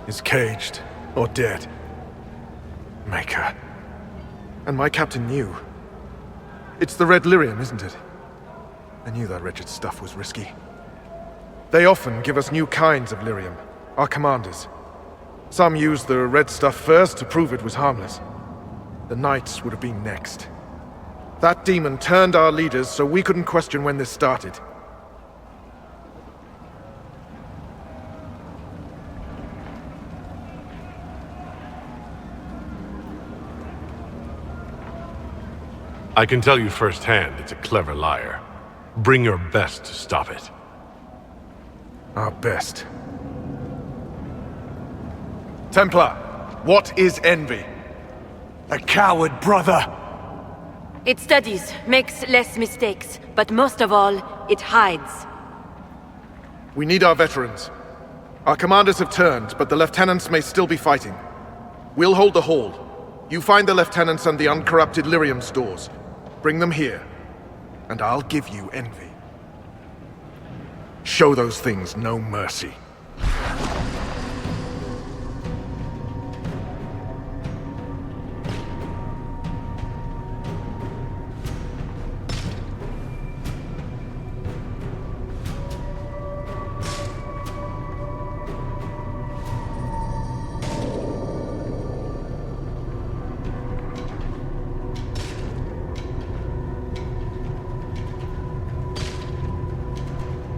Is caged or dead. Maker. And my captain knew. It's the Red Lyrium, isn't it? I knew that wretched stuff was risky. They often give us new kinds of lyrium, our commanders. Some used the red stuff first to prove it was harmless. The Knights would have been next. That demon turned our leaders so we couldn't question when this started. I can tell you firsthand it's a clever liar. Bring your best to stop it. Our best. Templar, what is envy? A coward, brother! It studies, makes less mistakes, but most of all, it hides. We need our veterans. Our commanders have turned, but the lieutenants may still be fighting. We'll hold the hall. You find the lieutenants and the uncorrupted lyrium stores. Bring them here, and I'll give you envy. Show those things no mercy.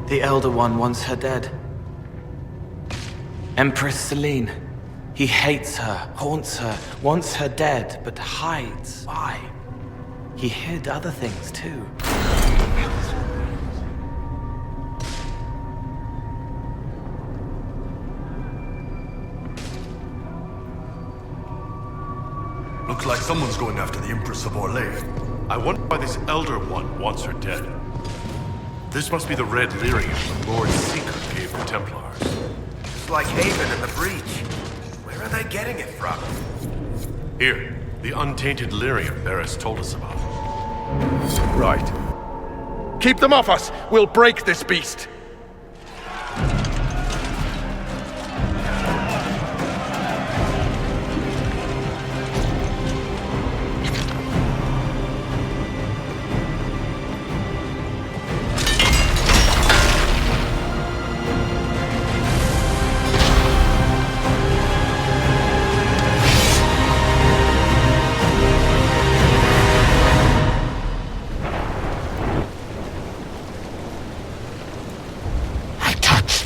The Elder One wants her dead. Empress Celine. He hates her, haunts her, wants her dead, but hides. Why? He hid other things too. Looks like someone's going after the Empress of Orlais. I wonder why this Elder One wants her dead. This must be the Red Lyrium the Lord Seeker gave the Templars. It's like Haven in the Breach. Where are they getting it from? Here, the untainted lyrium Barris told us about. Right. Keep them off us! We'll break this beast!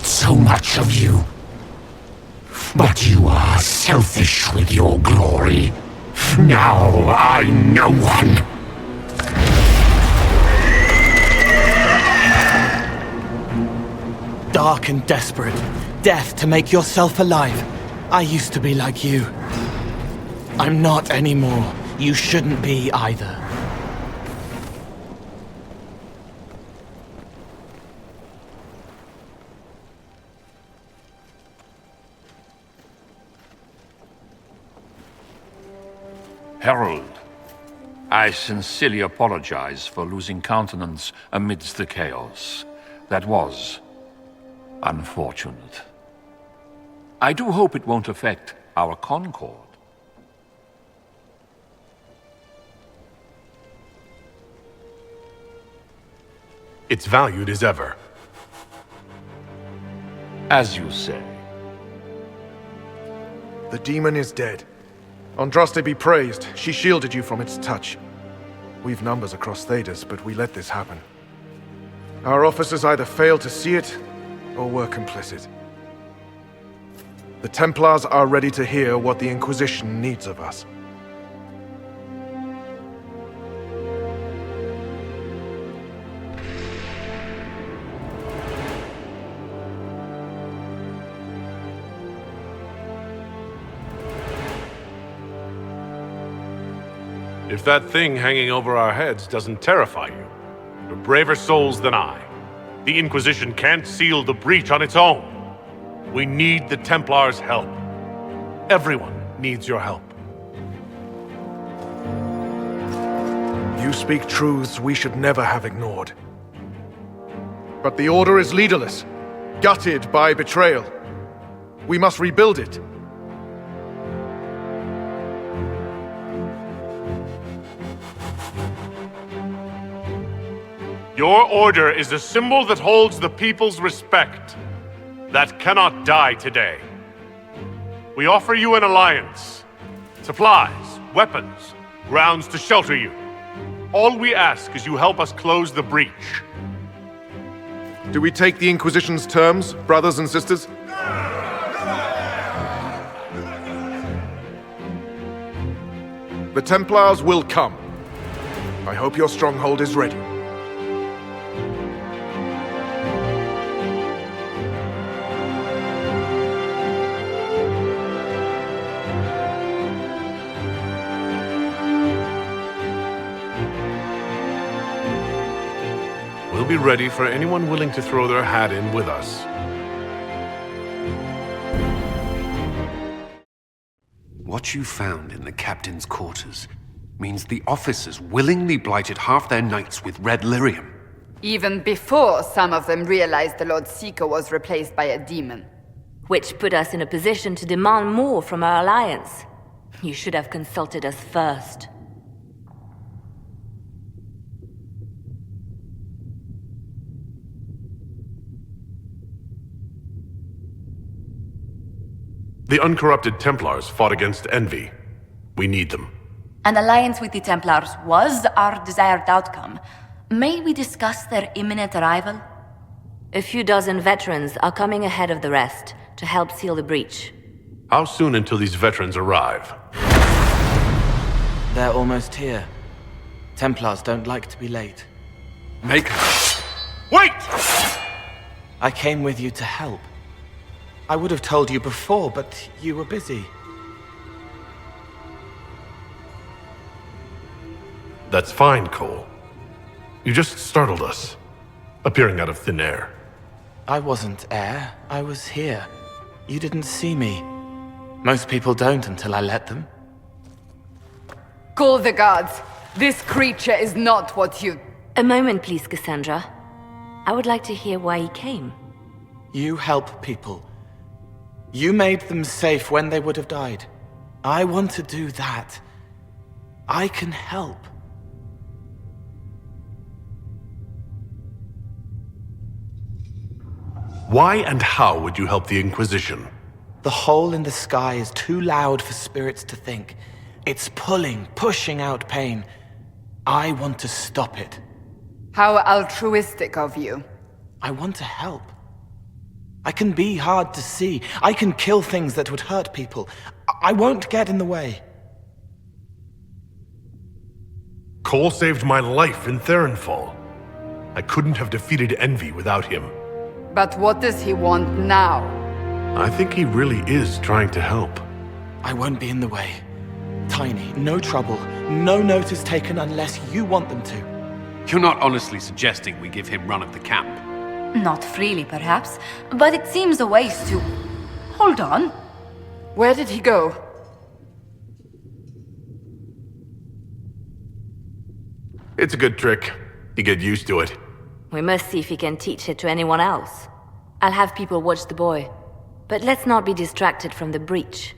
So much of you. But you are selfish with your glory. Now I'm no one. Dark and desperate. Death to make yourself alive. I used to be like you. I'm not anymore. You shouldn't be either. Herald, I sincerely apologize for losing countenance amidst the chaos. That was unfortunate. I do hope it won't affect our concord. It's valued as ever. As you say. The demon is dead. Andraste be praised. She shielded you from its touch. We've numbers across Thedas, but we let this happen. Our officers either failed to see it, or were complicit. The Templars are ready to hear what the Inquisition needs of us. If that thing hanging over our heads doesn't terrify you, you're braver souls than I. The Inquisition can't seal the breach on its own. We need the Templars' help. Everyone needs your help. You speak truths we should never have ignored. But the Order is leaderless, gutted by betrayal. We must rebuild it. Your order is a symbol that holds the people's respect. That cannot die today. We offer you an alliance. Supplies, weapons, grounds to shelter you. All we ask is you help us close the breach. Do we take the Inquisition's terms, brothers and sisters? The Templars will come. I hope your stronghold is ready. We'll be ready for anyone willing to throw their hat in with us. What you found in the captain's quarters means the officers willingly blighted half their knights with red lyrium. Even before some of them realized the Lord Seeker was replaced by a demon. Which put us in a position to demand more from our alliance. You should have consulted us first. The uncorrupted Templars fought against envy. We need them. An alliance with the Templars was our desired outcome. May we discuss their imminent arrival? A few dozen veterans are coming ahead of the rest to help seal the breach. How soon until these veterans arrive? They're almost here. Templars don't like to be late. Maker! Wait! I came with you to help. I would have told you before, but you were busy. That's fine, Cole. You just startled us, appearing out of thin air. I wasn't air. I was here. You didn't see me. Most people don't until I let them. Call the guards. This creature is not what you... A moment, please, Cassandra. I would like to hear why he came. You help people. You made them safe when they would have died. I want to do that. I can help. Why and how would you help the Inquisition? The hole in the sky is too loud for spirits to think. It's pulling, pushing out pain. I want to stop it. How altruistic of you. I want to help. I can be hard to see. I can kill things that would hurt people. I won't get in the way. Cole saved my life in Theronfall. I couldn't have defeated Envy without him. But what does he want now? I think he really is trying to help. I won't be in the way. Tiny, no trouble, no notice taken unless you want them to. You're not honestly suggesting we give him run of the camp? Not freely, perhaps, but it seems a waste to... Hold on. Where did he go? It's a good trick. You get used to it. We must see if he can teach it to anyone else. I'll have people watch the boy. But let's not be distracted from the breach.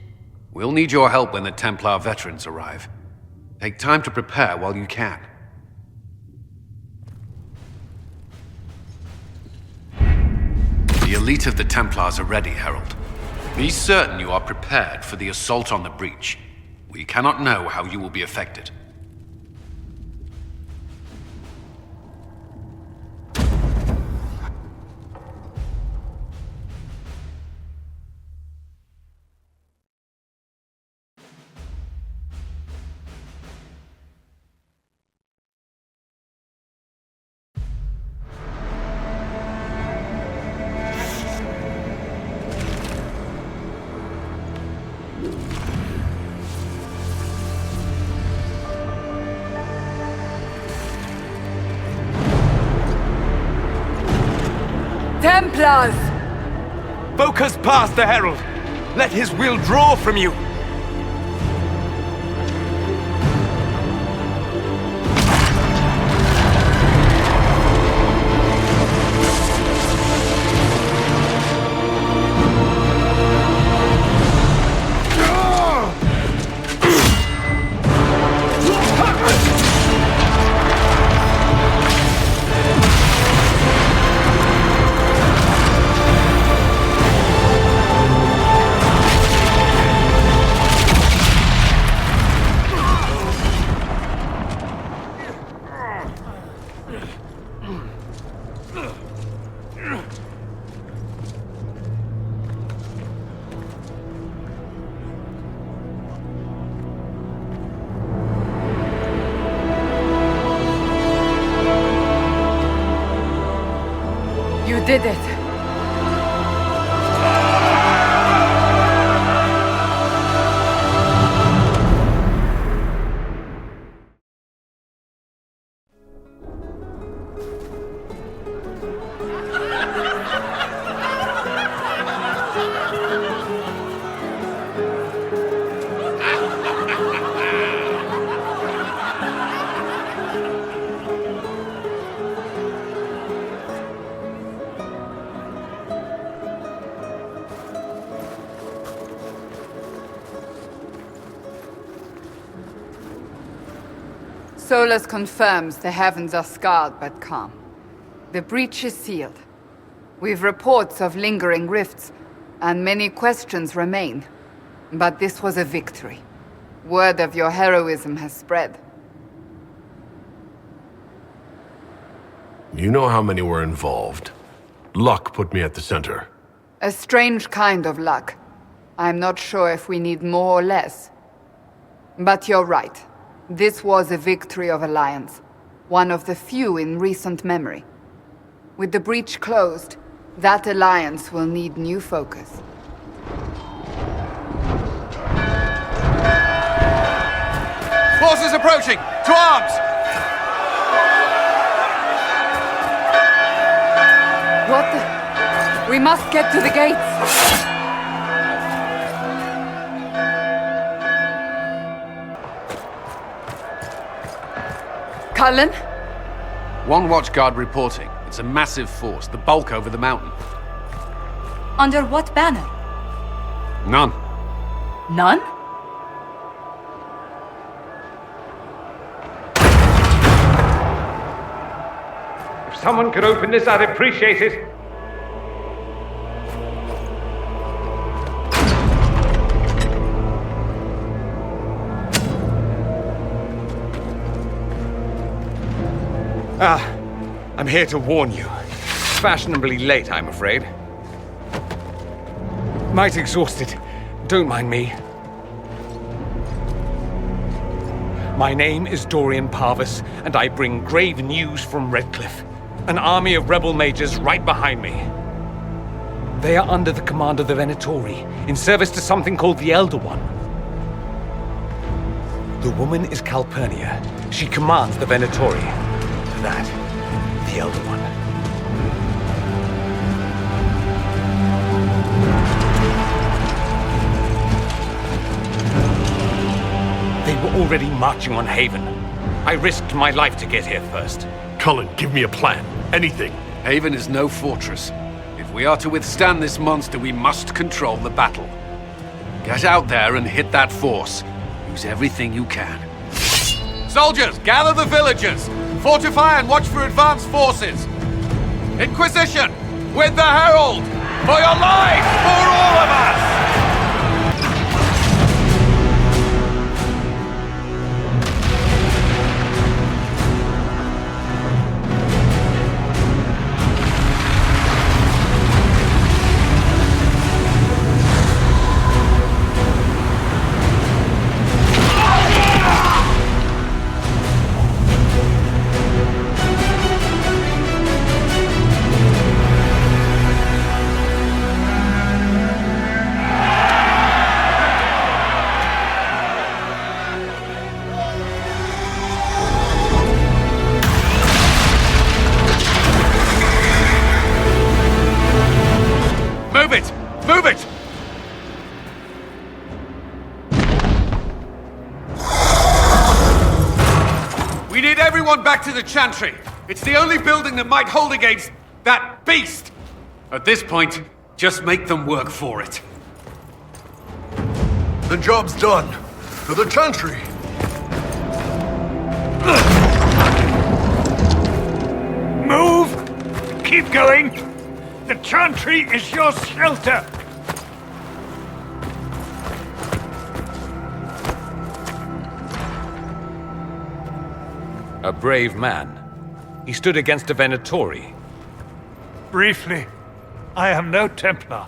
We'll need your help when the Templar veterans arrive. Take time to prepare while you can. The elite of the Templars are ready, Herald. Be certain you are prepared for the assault on the breach. We cannot know how you will be affected. Templars! Focus past the Herald. Let his will draw from you. You did it. Solus confirms the heavens are scarred but calm. The breach is sealed. We've reports of lingering rifts, and many questions remain. But this was a victory. Word of your heroism has spread. You know how many were involved. Luck put me at the center. A strange kind of luck. I'm not sure if we need more or less. But you're right. This was a victory of Alliance. One of the few in recent memory. With the breach closed, that Alliance will need new focus. Forces approaching! To arms! What the... We must get to the gates! Cullen? One watchguard reporting. It's a massive force, the bulk over the mountain. Under what banner? None. None? If someone could open this, I'd appreciate it. I'm here to warn you. Fashionably late, I'm afraid. Might exhausted. Don't mind me. My name is Dorian Parvis, and I bring grave news from Redcliffe. An army of rebel mages right behind me. They are under the command of the Venatori, in service to something called the Elder One. The woman is Calpurnia. She commands the Venatori. To that, the Elder One. They were already marching on Haven. I risked my life to get here first. Cullen, give me a plan. Anything. Haven is no fortress. If we are to withstand this monster, we must control the battle. Get out there and hit that force. Use everything you can. Soldiers, gather the villagers! Fortify and watch for advanced forces! Inquisition! With the Herald! For your life! For all of us! Move it! We need everyone back to the Chantry. It's the only building that might hold against that beast. At this point, just make them work for it. The job's done. To the Chantry. Move! Keep going! The Chantry is your shelter! A brave man. He stood against a Venatori. Briefly, I am no Templar.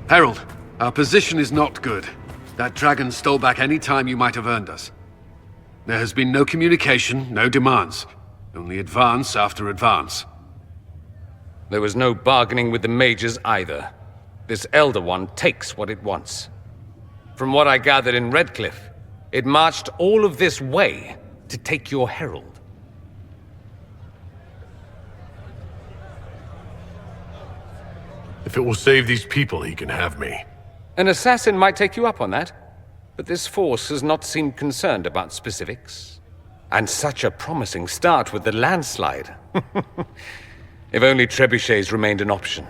Herald, our position is not good. That dragon stole back any time you might have earned us. There has been no communication, no demands. Only advance after advance. There was no bargaining with the mages either. This Elder One takes what it wants. From what I gathered in Redcliffe, it marched all of this way to take your herald. If it will save these people, he can have me. An assassin might take you up on that, but this force has not seemed concerned about specifics. And such a promising start with the landslide. If only trebuchets remained an option.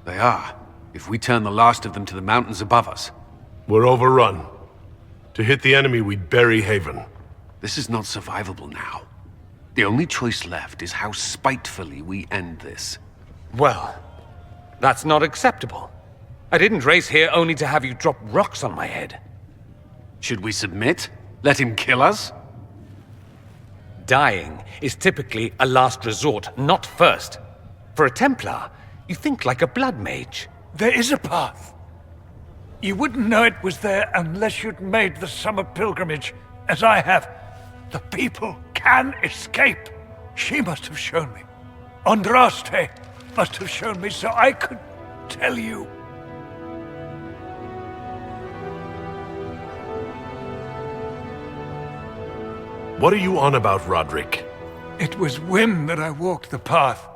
They are, if we turn the last of them to the mountains above us. We're overrun. To hit the enemy, we'd bury Haven. This is not survivable now. The only choice left is how spitefully we end this. Well, that's not acceptable. I didn't race here only to have you drop rocks on my head. Should we submit? Let him kill us? Dying is typically a last resort, not first. For a Templar, you think like a blood mage. There is a path. You wouldn't know it was there unless you'd made the summer pilgrimage, as I have. The people can escape. She must have shown me. Andraste must have shown me so I could tell you. What are you on about, Roderick? It was whim that I walked the path.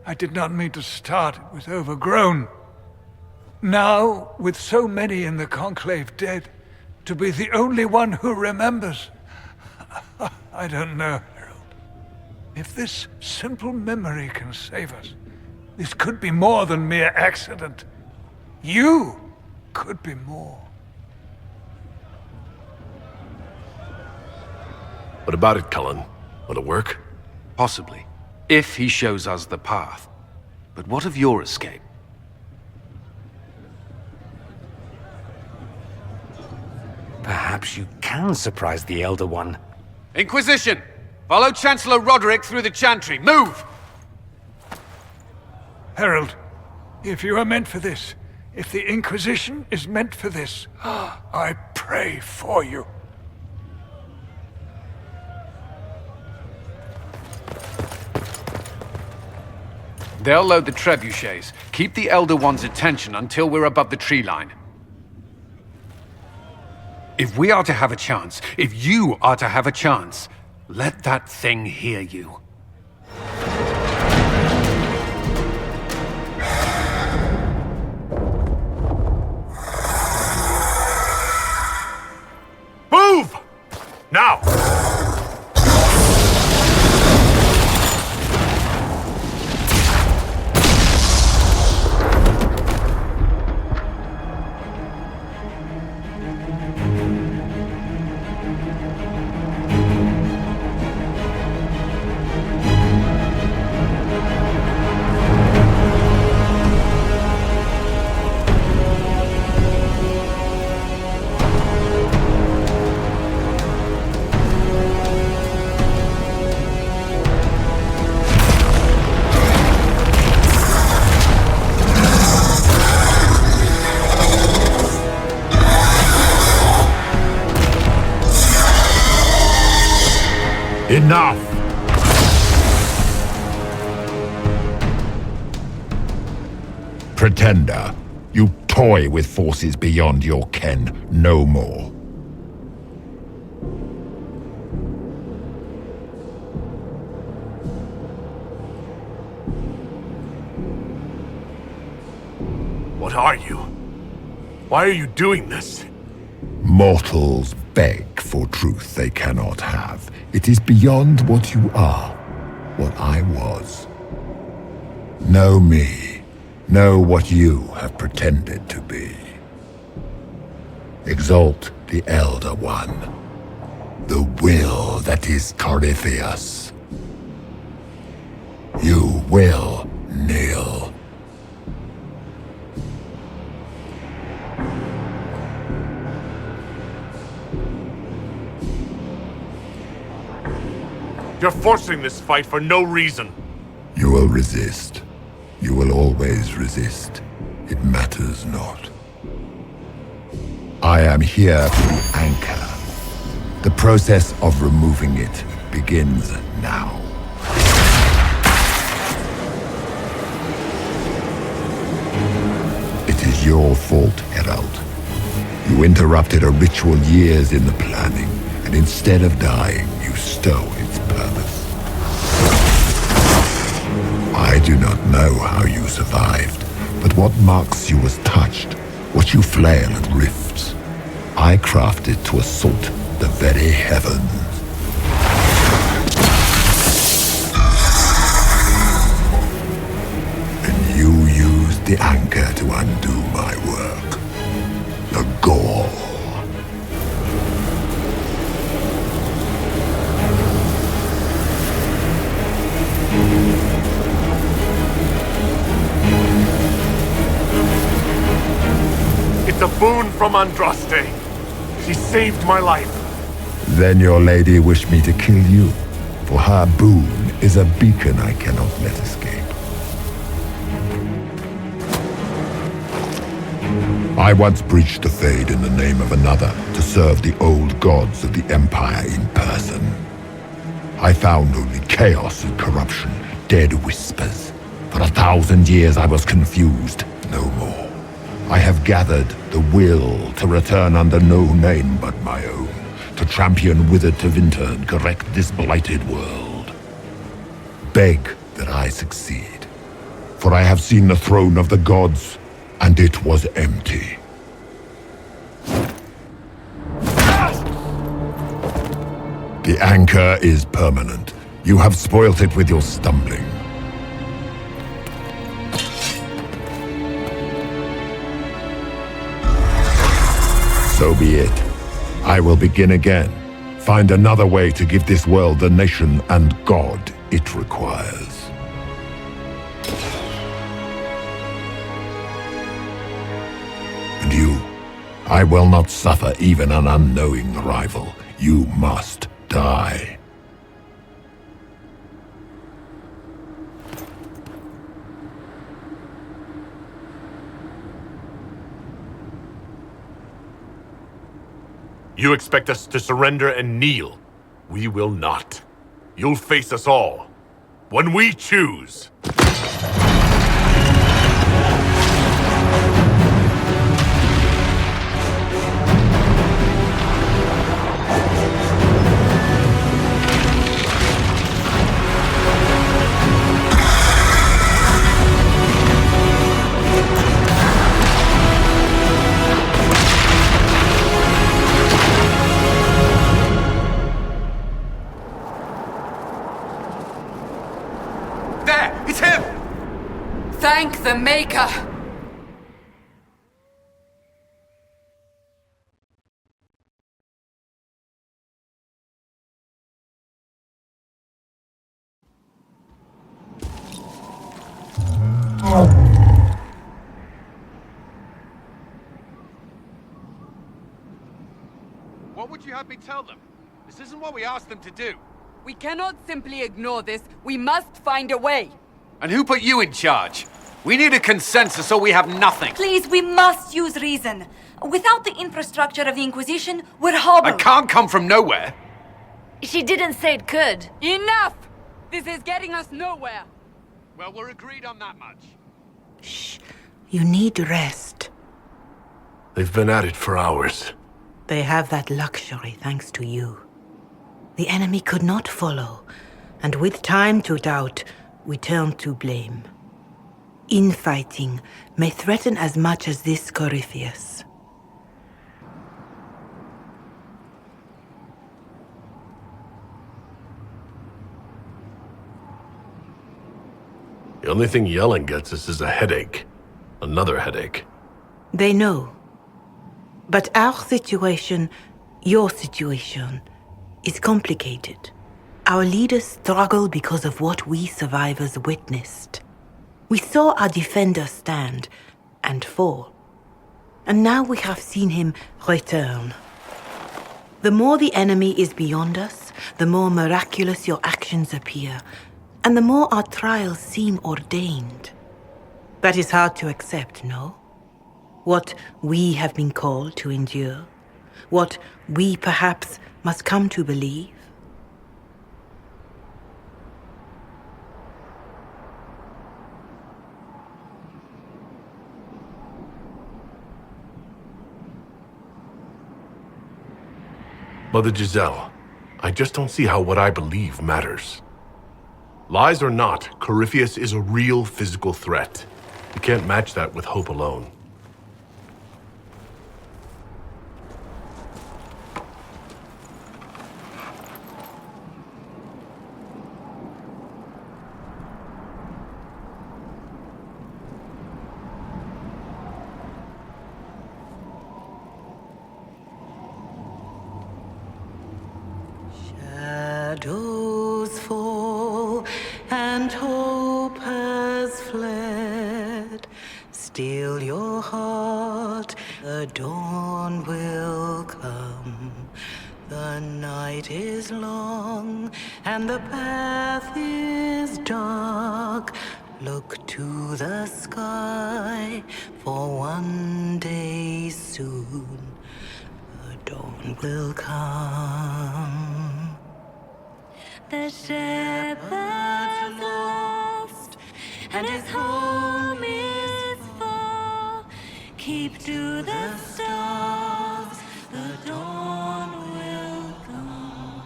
I did not mean to start. It was overgrown. Now, with so many in the Conclave dead, to be the only one who remembers... I don't know, Harold. If this simple memory can save us, this could be more than mere accident. You could be more. What about it, Cullen? Will it work? Possibly. If he shows us the path. But what of your escape? Perhaps you can surprise the Elder One. Inquisition! Follow Chancellor Roderick through the Chantry. Move! Herald, if you are meant for this, if the Inquisition is meant for this, I pray for you. They'll load the trebuchets. Keep the Elder One's attention until we're above the tree line. If we are to have a chance, if you are to have a chance, let that thing hear you. Move! Now! Enough! Pretender, you toy with forces beyond your ken no more. are you? Why are you doing this? Mortals beg for truth they cannot have. It is beyond what you are, what I was. Know me. Know what you have pretended to be. Exalt the Elder One. The will that is Corypheus. You will kneel. You're forcing this fight for no reason. You will resist. You will always resist. It matters not. I am here for the anchor. The process of removing it begins now. It is your fault, Herald. You interrupted a ritual years in the planning, and instead of dying, you stole its purpose. I do not know how you survived, but what marks you as touched, what you flail at rifts, I crafted to assault the very heavens. And you used the anchor to undo my work. The gall. It's a boon from Andraste. She saved my life. Then your lady wished me to kill you, for her boon is a beacon I cannot let escape. I once breached the Fade in the name of another to serve the old gods of the Empire in person. I found only chaos and corruption, dead whispers. For 1,000 years I was confused, no more. I have gathered the will to return under no name but my own, to champion Wither to Winter and correct this blighted world. Beg that I succeed, for I have seen the throne of the gods, and it was empty. The anchor is permanent. You have spoilt it with your stumbling. So be it. I will begin again. Find another way to give this world the nation and God it requires. And you, I will not suffer even an unknowing rival. You must die. You expect us to surrender and kneel. We will not. You'll face us all. When we choose. Thank the Maker! What would you have me tell them? This isn't what we asked them to do. We cannot simply ignore this. We must find a way. And who put you in charge? We need a consensus or we have nothing. Please, we must use reason. Without the infrastructure of the Inquisition, we're hobbled. I can't come from nowhere. She didn't say it could. Enough! This is getting us nowhere. Well, we're agreed on that much. Shh. You need rest. They've been at it for hours. They have that luxury thanks to you. The enemy could not follow, and with time to doubt, we turn to blame. Infighting may threaten as much as this Corypheus. The only thing yelling gets us is a headache. Another headache. They know. But our situation, your situation, is complicated. Our leaders struggle because of what we survivors witnessed. We saw our defender stand and fall. And now we have seen him return. The more the enemy is beyond us, the more miraculous your actions appear, and the more our trials seem ordained. That is hard to accept, no? What we have been called to endure, what we perhaps must come to believe. Mother Giselle, I just don't see how what I believe matters. Lies or not, Corypheus is a real physical threat. You can't match that with hope alone. Shadows fall and hope has fled. Still your heart, the dawn will come. The night is long and the path is dark. Look to the sky, for one day soon the dawn will come. The shepherd's lost, and his home is far. Keep to the stars, the dawn will come.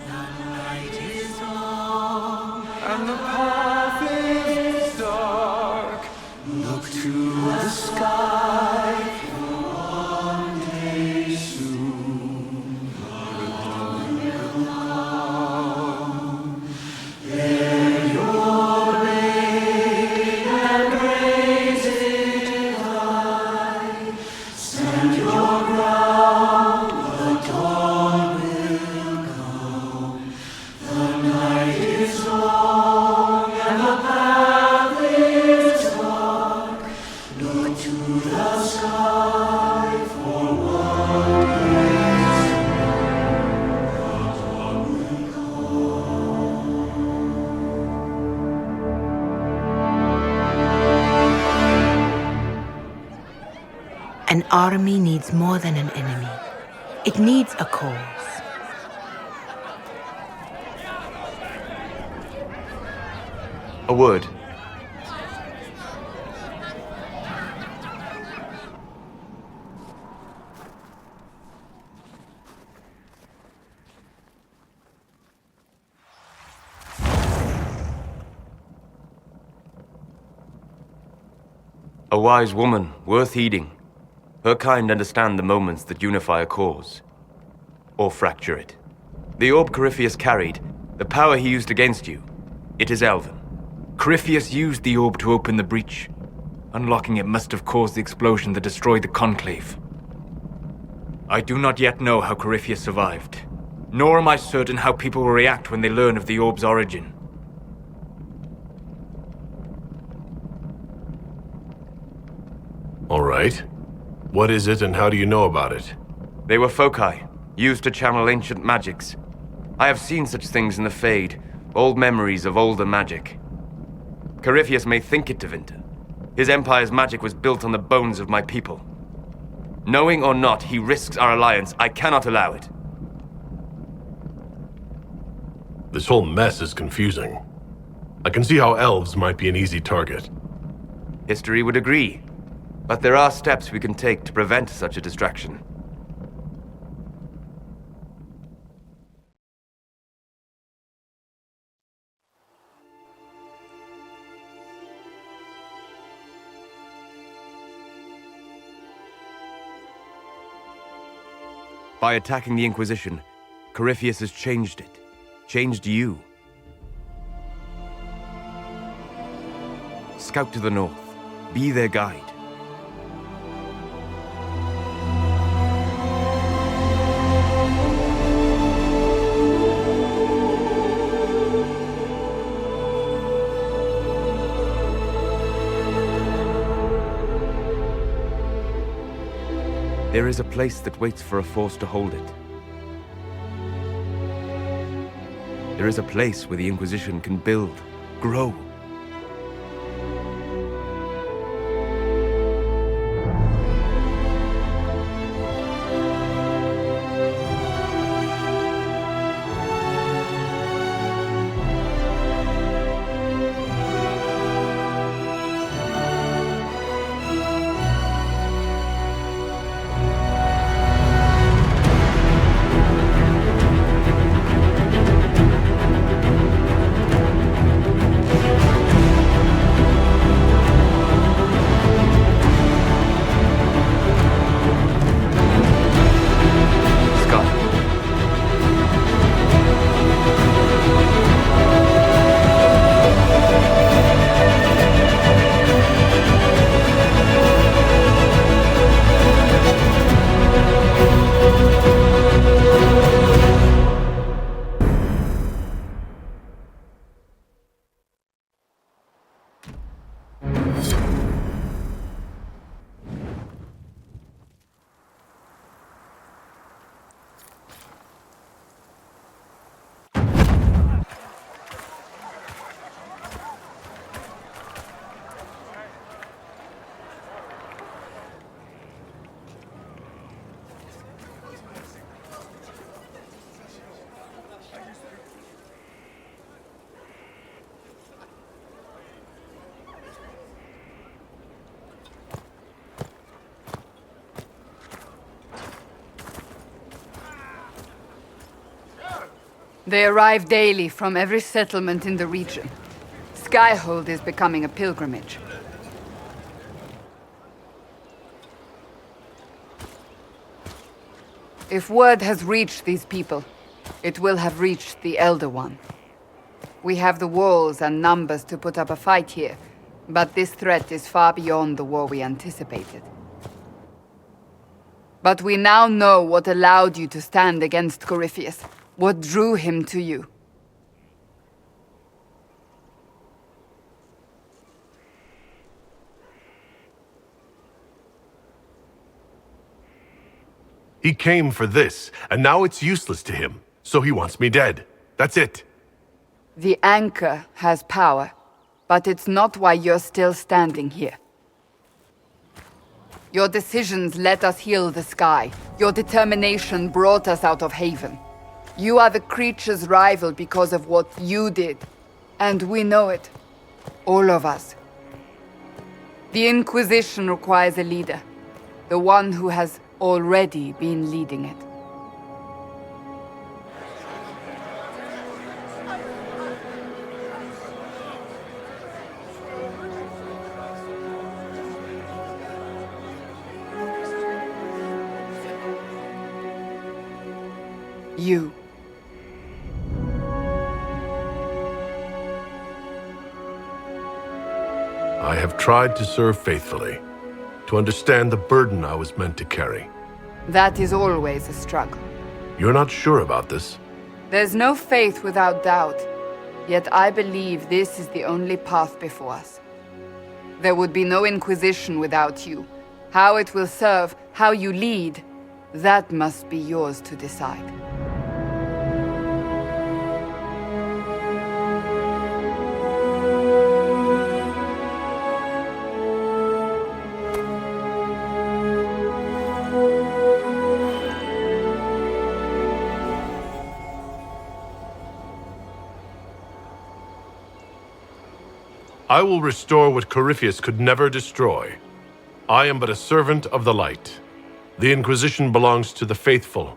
The night is long, and the path is dark. Look to the sky, for one day soon the dawn will come. Bear your blade and raise it high. Stand your ground, the dawn will come. The night is long and the path is dark. Look to the sky for one day An army needs more than an enemy. It needs a cause. A word. A wise woman, worth heeding. Her kind understand the moments that unify a cause. Or fracture it. The orb Corypheus carried, the power he used against you, it is elven. Corypheus used the orb to open the breach. Unlocking it must have caused the explosion that destroyed the Conclave. I do not yet know how Corypheus survived, nor am I certain how people will react when they learn of the orb's origin. All right. What is it and how do you know about it? They were foci, used to channel ancient magics. I have seen such things in the Fade, old memories of older magic. Corypheus may think it Tevinter. His empire's magic was built on the bones of my people. Knowing or not, he risks our alliance. I cannot allow it. This whole mess is confusing. I can see how elves might be an easy target. History would agree. But there are steps we can take to prevent such a distraction. By attacking the Inquisition, Corypheus has changed it. Changed you. Scout to the north. Be their guide. There is a place that waits for a force to hold it. There is a place where the Inquisition can build, grow. They arrive daily from every settlement in the region. Skyhold is becoming a pilgrimage. If word has reached these people, it will have reached the Elder One. We have the walls and numbers to put up a fight here, but this threat is far beyond the war we anticipated. But we now know what allowed you to stand against Corypheus. What drew him to you? He came for this, and now it's useless to him, so he wants me dead. That's it. The anchor has power, but it's not why you're still standing here. Your decisions let us heal the sky. Your determination brought us out of Haven. You are the creature's rival because of what you did. And we know it. All of us. The Inquisition requires a leader. The one who has already been leading it. You. I have tried to serve faithfully, to understand the burden I was meant to carry. That is always a struggle. You're not sure about this? There's no faith without doubt, yet I believe this is the only path before us. There would be no Inquisition without you. How it will serve, how you lead, that must be yours to decide. I will restore what Corypheus could never destroy. I am but a servant of the light. The Inquisition belongs to the faithful.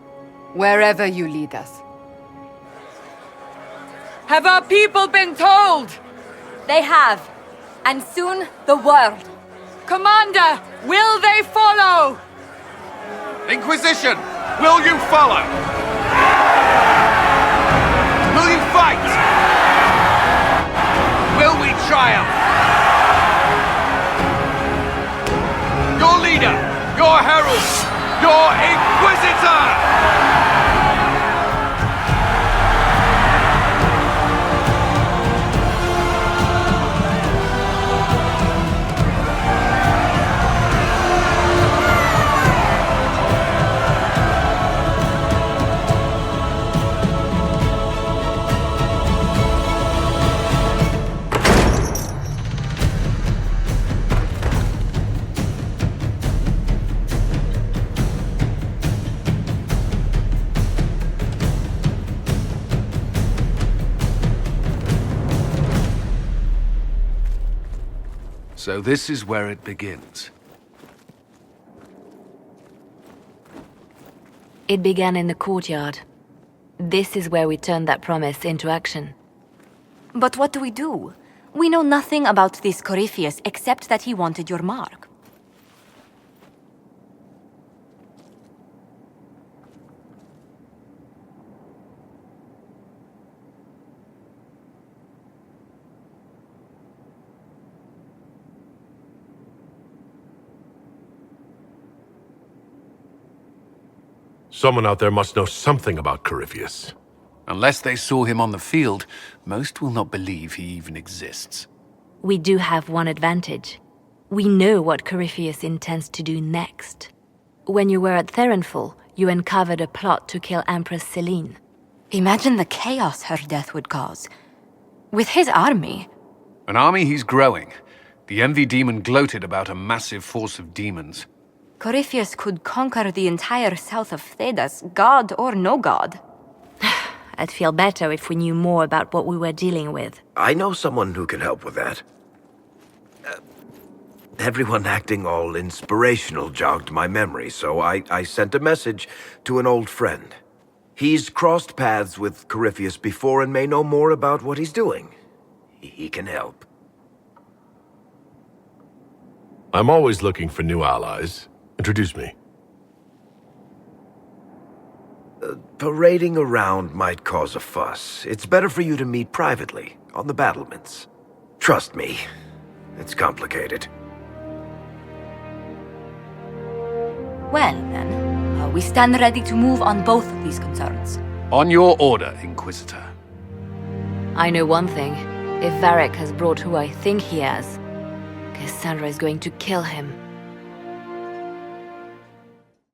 Wherever you lead us. Have our people been told? They have. And soon, the world. Commander, will they follow? Inquisition! Will you follow? Will you fight? Will we triumph? Your leader, your herald, your Inquisitor! So this is where it begins. It began in the courtyard. This is where we turned that promise into action. But what do we do? We know nothing about this Corypheus except that he wanted your mark. Someone out there must know something about Corypheus. Unless they saw him on the field, most will not believe he even exists. We do have one advantage. We know what Corypheus intends to do next. When you were at Therenfall, you uncovered a plot to kill Empress Selene. Imagine the chaos her death would cause. With his army. An army he's growing. The Envy Demon gloated about a massive force of demons. Corypheus could conquer the entire south of Thedas, god or no god. I'd feel better if we knew more about what we were dealing with. I know someone who can help with that. Everyone acting all inspirational jogged my memory, so I sent a message to an old friend. He's crossed paths with Corypheus before and may know more about what he's doing. He can help. I'm always looking for new allies. Introduce me. Parading around might cause a fuss. It's better for you to meet privately, on the battlements. Trust me, it's complicated. Well, then, we stand ready to move on both of these concerns. On your order, Inquisitor. I know one thing. If Varric has brought who I think he has, Cassandra is going to kill him.